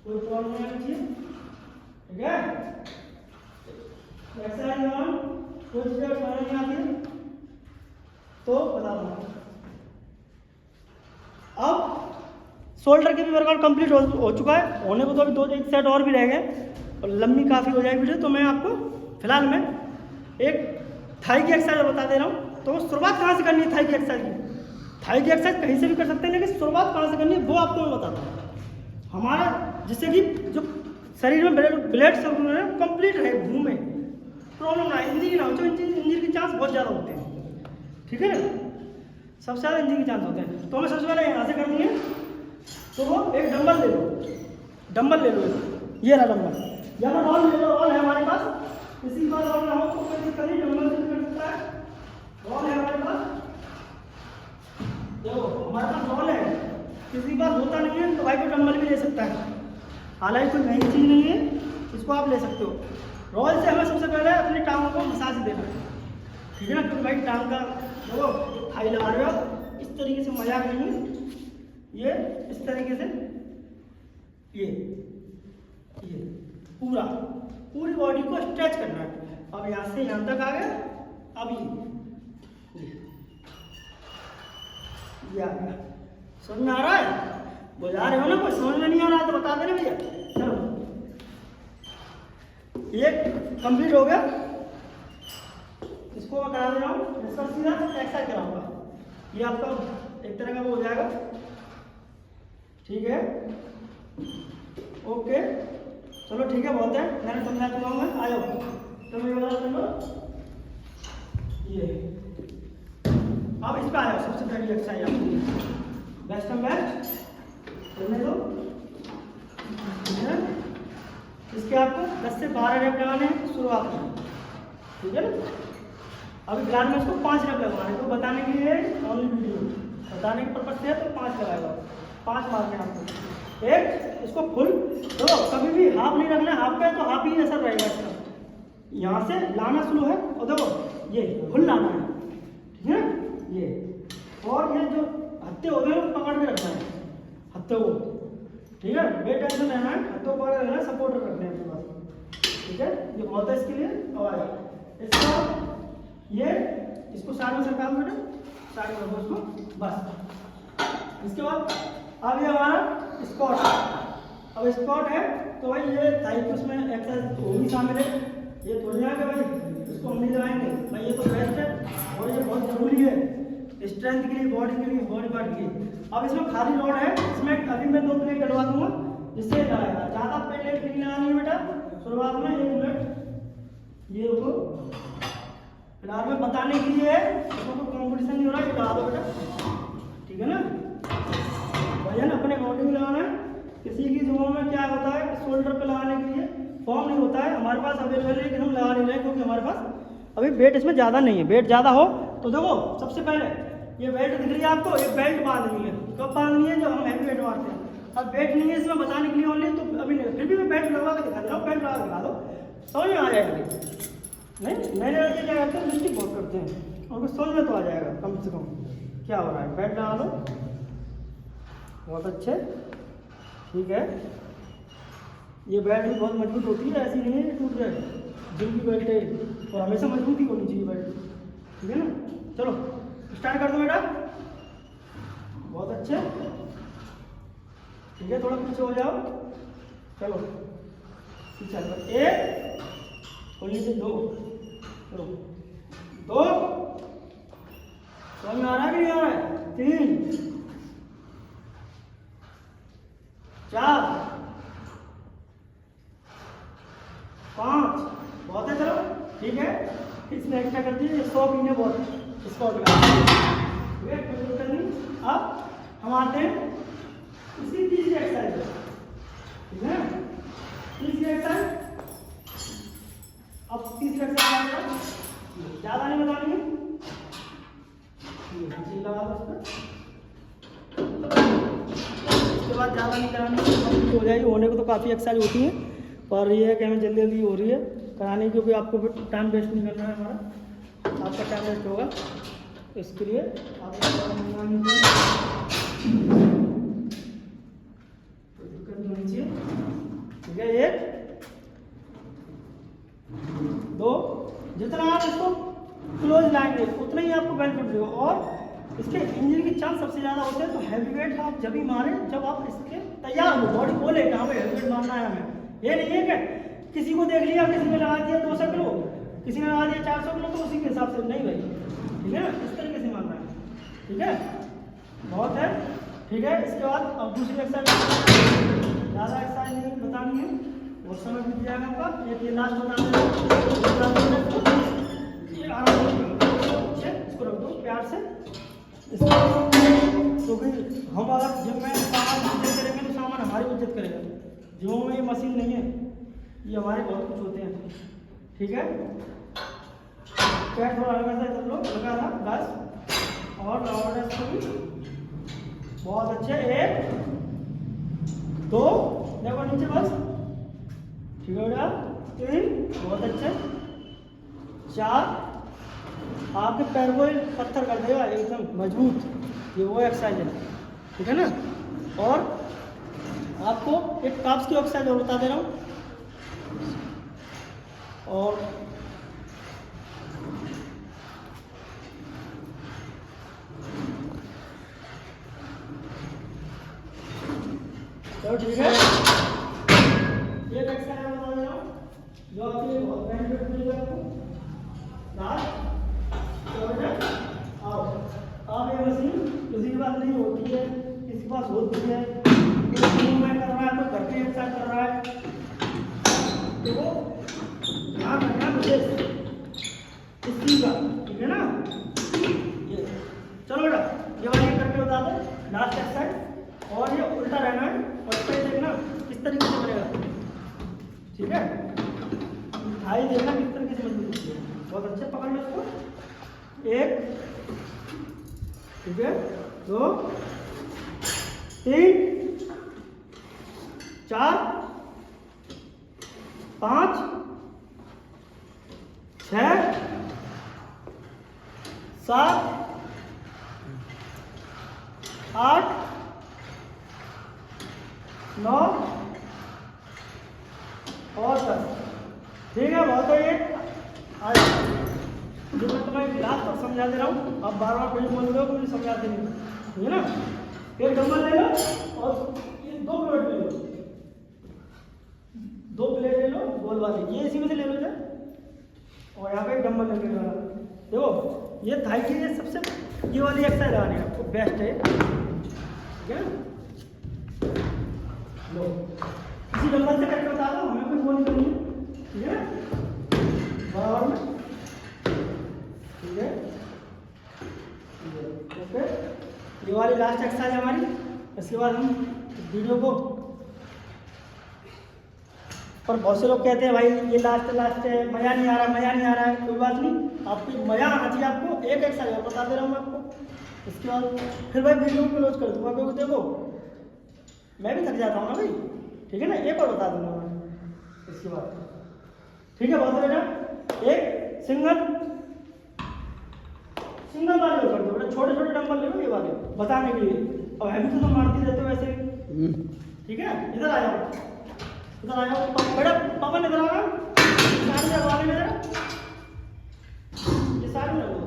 कोई प्रॉब्लम नहीं आनी चाहिए, ठीक है। एक्सरसाइज में कोई चीज़ समझ नहीं आती है तो बता दो। अब शोल्डर के भी वर्कआउट कंप्लीट हो चुका है, होने को तो अभी 2 एक सेट और भी रह गए और लंबी काफ़ी हो जाएगी वीडियो, तो मैं आपको फिलहाल में एक थाई की एक्सरसाइज बता दे रहा हूँ। तो शुरुआत कहाँ से करनी है थाई की एक्सरसाइज की? थाई की एक्सरसाइज कहीं से भी कर सकते हैं, लेकिन शुरुआत कहाँ से करनी है वो आपको मैं बताता हूँ। हमारा जिससे कि जो शरीर में ब्लड सर्कुलेशन कंप्लीट रहे, घूमे, प्रॉब्लम ना इंजरी ना हो, तो इंजरी के चांस बहुत ज़्यादा होते हैं, ठीक है ना। सबसे ज़्यादा इंजरी के चांस होते हैं। तो हमें सबसे पहले यहाँ से करनी है, तो वो एक डंबल ले लो, डंबल ले लो, ये रहा डंबल, या तो रॉल ले लो, रॉल है हमारे पास, किसी बार रॉल ना हो तो कोई दिक्कत नहीं, डंबल से कर सकता है। रॉल है हमारे पास, देखो हमारे पास रॉल है, किसी बार होता नहीं है तो भाई को डंबल भी ले सकता है, हालांकि कोई नई चीज़ नहीं है, इसको आप ले सकते हो। रॉल से हमें सबसे पहले अपनी टांगों को मसाज देना है, ठीक है ना, क्योंकि भाई टांग का देखो थाई लगा रहे हो इस तरीके से, मजाक नहीं है, ये इस तरीके से, ये पूरी बॉडी को स्ट्रेच करना है। अब यहाँ से यहाँ तक आ गया, अब ये आ गया। समझ में आ रहा है? बुझा रहे हो ना, कोई समझ में नहीं आ रहा तो बता देना भैया। चलो ये कंप्लीट हो गया, इसको मैं करा दे रहा हूँ, इसका सीधा एक्सरसाइज कराऊंगा, ये आपका एक तरह का वो हो जाएगा, ठीक है। ओके चलो ठीक है, बहुत है, मैंने समझा चुका हूँ मैं, आ जाओ तो मैं बता दूंगा। ये अब इस पर आ जाओ, सबसे पहली एक्सरसाइज आपकी बेस्ट एंड बेस्ट करने दो, इसके आपको 10 से 12 रेप लगाने हैं शुरुआत में, ठीक है ना। अभी फिलहाल में इसको 5 रेप लगवाने, तो बताने के लिए ओनली वीडियो, बताने के पर्पज से है तो 5 लगाएगा, 5 मारने आपको। एक इसको फुल, तो कभी भी हाफ नहीं रखना है, हाफ पे तो हाफ ही असर रहेगा इसका। यहाँ से लाना शुरू है और देखो ये फुल लाना है, ठीक है ये, और ये जो हत्थे होते हैं वो पकड़ के रखना है, हत्थे को, ठीक है, बेटेंशन रहना है, हत्थों को पकड़ रखना है, सपोर्टर रखने हैं अपने पास, ठीक है। ये बहुत है इसके लिए। और इसका ये इसको साइड में सरका दो बेटा, साइड में रखो इसको बस। इसके बाद अब ये हमारा स्क्वाट, अब स्क्वाट है तो भाई ये थाई की उसमें एक्सरसाइज होगी शामिल है, ये थोड़ी ना कि भाई इसको हम नहीं लगाएंगे, भाई ये तो बेस्ट है और ये बहुत जरूरी है स्ट्रेंथ के लिए, बॉडी के लिए, बॉडी पार्ट के लिए। अब इसमें खाली रॉड है, इसमें अभी मैं 2 प्लेट डलवा दूंगा, इससे जाएगा। ज़्यादा पेट नहीं लगानी है बेटा। शुरुआत में 1 मिनट ये रुको, फिलहाल में बताने के लिए इसको कोई कॉम्पिटिशन नहीं हो रहा है, लगा दो बेटा, ठीक है ना। वजन अपने अकॉर्डिंग में लगाना है। किसी की जुबान में क्या होता है कि शोल्डर पे लगाने के लिए फॉर्म नहीं होता है, हमारे पास अवेलेबल है कि हम लगा नहीं रहे क्योंकि हमारे पास अभी वेट इसमें ज़्यादा नहीं है। वेट ज़्यादा हो तो देखो, सबसे पहले ये बेल्ट दिख रही है आपको, एक बेल्ट बांधनी है। कब बांधनी है? जब हम हैवी वेट मारते हैं। अब बेल्ट नहीं है इसमें बताने के लिए ओनली, तो अभी नहीं, फिर भी मैं बेल्ट लगा के दिखा दे रहा हूँ। बेल्ट लगा के दिखा दो, समझ में आ जाएगा। नहीं, मैंने लड़के क्या करते हैं, मिस्टेक बहुत करते हैं, उनको समझ में तो आ जाएगा कम से कम क्या हो रहा है। बेल्ट लगा लो, बहुत अच्छे, ठीक है। ये बेल्ट भी बहुत मजबूत होती है, ऐसी नहीं है टूट जाए। जिम की बेल्ट है और हमेशा मजबूत ही होनी चाहिए बेल्ट, ठीक है ना। चलो स्टार्ट कर दो बेटा, बहुत अच्छे, ठीक है। थोड़ा पीछे हो जाओ, चलो पीछे 1 और नीचे 2, चलो 2, समझ में आ रहा है कि नहीं आ रहा है? 3, 4, 5, बहुत है, चलो ठीक है। इसमें एक्स्ट्रा कर दीजिए, 100 पीने बहुत है, इसको ठीक है, कोई करनी। अब हम आते हैं इसी तीसरी एक्सरसाइज, ठीक है। तीसरी एक्सरसाइज, अब तीसरी एक्सरसाइज ज़्यादा नहीं बतानी है, लगा दो उसके बाद ज़्यादा नहीं करानी, हो जाएगी। होने को तो काफ़ी एक्सरसाइज होती है, पर ये है कि हमें जल्दी जल्दी हो रही है कराने, क्योंकि आपको टाइम वेस्ट नहीं करना है, हमारा आपका टाइम वेस्ट होगा, तो इसके लिए आप नीचे, ठीक है। 1, 2, जितना आप इसको क्लोज लाएंगे उतना ही आपको बेनिफिट मिलेगा। और इसके इंजरी के चांस सबसे ज़्यादा होते हैं। तो हैवी वेट आप जब भी मारें जब आप इसके तैयार हो, बॉडी बोले कि हमें हैवी वेट मारना है हमें। ये नहीं है कि किसी को देख लिया, किसी ने लगा दिया 200 किलो, किसी ने लगा दिया 400 किलो, तो उसी के हिसाब से नहीं भाई, ठीक है ना। इस तरीके से मारना है, ठीक है, बहुत है, ठीक है। इसके बाद अब दूसरी एक्सरसाइज, ज़्यादा एक्सरसाइज नहीं बतानी है, बहुत समय बीत जाएगा आपका। एक ये लास्ट बता दो, इसको रख दो प्यार से, क्योंकि हम अगर जिम में सामान इज्जत करेंगे तो सामान हमारी इज्जत करेगा। जिमों में ये मशीन नहीं है, ये हमारे बहुत कुछ होते हैं, ठीक है। पैर थोड़ा हल्का सा सब लोग लगा रहा बस, और राउंड को भी बहुत अच्छे। 1, 2, देखो नीचे बस, ठीक है बेटा। 3, बहुत अच्छे। 4, आपके पैर को पत्थर कर देगा एकदम मजबूत, ये वो एक्सरसाइज है, ठीक है ना। और आपको एक काप्स की एक्सरसाइज और बता दे रहा हूँ, और चलो ठीक है। एक एक्सरसाइज और बता दे रहा हूँ जो आपके बहुत बेनिफिट मिलेगा आपको। लास्ट आओ, आप ये मशीन किसी के पास नहीं होती है, किसी के पास होती है, में कर रहा है तो घर पे एक्सरसाइज कर रहा है, देखो ध्यान रखना मुझे इस चीज का, ठीक है ना। ये चलो बेटा, ये वाली करके बता दो लास्ट एक्सरसाइज, और ये उल्टा रहना है, और इस पर देखना किस तरीके से बनेगा, ठीक है। हाई देखना किस तरीके से मजबूत होती है, बहुत अच्छे पकड़ लो इसको। 1, ठीक है, 2, 3, 4, 5, 6, 7, 8, 9 और 10, ठीक है, बहुत है। ये आज जो मैं तुम्हें लास्ट तक समझा दे रहा हूँ, अब बार बार कोई बोल रहे हो तो मुझे समझाते नहीं, ठीक है ना। एक डंबल ले लो और ये 2 प्लेट ले लो, 2 प्लेट ले लो गोल वाली, ये इसी में से ले लो जाए, और यहाँ पे एक डंबल ले लो। देखो ये थाई की ये सबसे ये वाली एक्सरसाइज लगानी है आपको, बेस्ट है, ठीक है। लो इसी डंबल से करके बता दो, हमें कोई वो नहीं करनी है, ठीक है ना, बराबर में, ठीक है, ओके। ये वाली लास्ट एक्सरसाइज हमारी, इसके बाद हम वीडियो को, पर बहुत से लोग कहते हैं भाई ये लास्ट है, मज़ा नहीं आ रहा, मज़ा नहीं आ रहा है। कोई बात नहीं, आपको मज़ा आना चाहिए। आपको एक एक्सरसाइज और बता दे रहा हूँ मैं आपको, इसके बाद फिर भाई वीडियो को क्लोज कर दूँगा, क्योंकि देखो मैं भी थक जाता हूँ ना भाई, ठीक है ना। एक और बता दूँगा मैं इसके बाद, ठीक है। बहुत बेटा एक सिंगल वाले कर दो बेटा, छोटे छोटे डंबल ले लो ये वाले बताने के लिए। अब हैवी तो मारती रहते हो वैसे, ठीक है। इधर आ जाओ, इधर आ जाओ बेटा, पवन इधर आ, सारी लगवा लेना, ये सारी लगवा दो।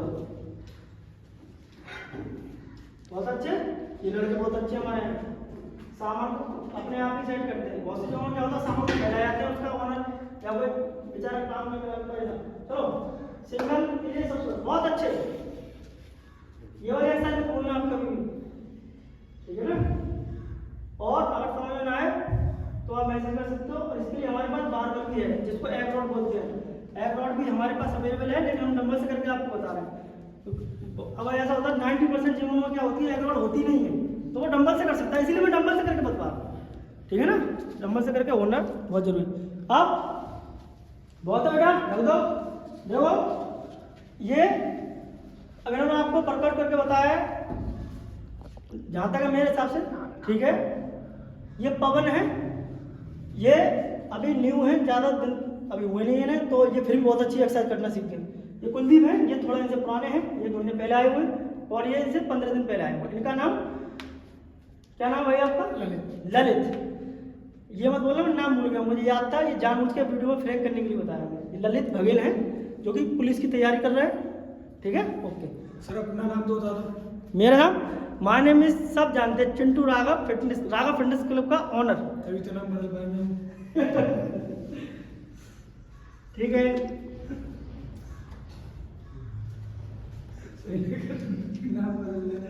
बहुत अच्छे, ये लड़के बहुत अच्छे हमारे हैं, सामान को अपने आप ही सेट करते हैं। बहुत सी जगहों क्या होता है, सामान को फैलाया जाता है, उसका ओनर या कोई बेचारा काम में करेगा। चलो सिंगल ये सब बहुत अच्छे, ये वाले एक्सरसाइज में बोलना आप कभी, ठीक है ना। और अगर समझ में ना आए तो आप मैसेज कर सकते हो। और इसके लिए हमारे पास बारबेल भी है, जिसको एग रॉड बोलते हैं। एग रॉड भी हमारे पास अवेलेबल है, लेकिन हम डंबल से करके आपको बता रहे हैं। तो अगर ऐसा होता है 90% जिमों में क्या होती है, एग रॉड होती नहीं है, तो वो डंबल से कर सकता है, इसीलिए मैं डंबल से करके बता रहा हूँ, ठीक है ना। डंबल से करके होना बहुत जरूरी। अब बहुत है बेटा, रख दो। देखो ये अगर मैंने आपको वर्कआउट करके बताया है, जहाँ तक है मेरे हिसाब से, ठीक है। ये पवन है, ये अभी न्यू है, ज़्यादा दिन अभी हुए नहीं है ना, तो ये फिर भी बहुत अच्छी एक्सरसाइज करना सीख गए। ये कुलदीप है, ये थोड़ा इनसे पुराने हैं, ये 2 दिन पहले आए हुए, और ये इनसे 15 दिन पहले आए हुए। इनका नाम क्या नाम है आपका? ललित। ये मत बोलना मैं नाम भूल गया, मुझे याद था, ये जानबूझ के वीडियो में फ्रैंक करने के लिए बताया मैंने। ये ललित बघेल हैं, जो कि पुलिस की तैयारी कर रहे हैं, ठीक है, ओके। सर अपना नाम तो बता दो। मेरा नाम, माय नेम इज, सब जानते हैं, चिंटू राघव फिटनेस क्लब का ऑनर। अभी तो नाम बदल पाएंगे। ठीक है, नाम बदल लेना।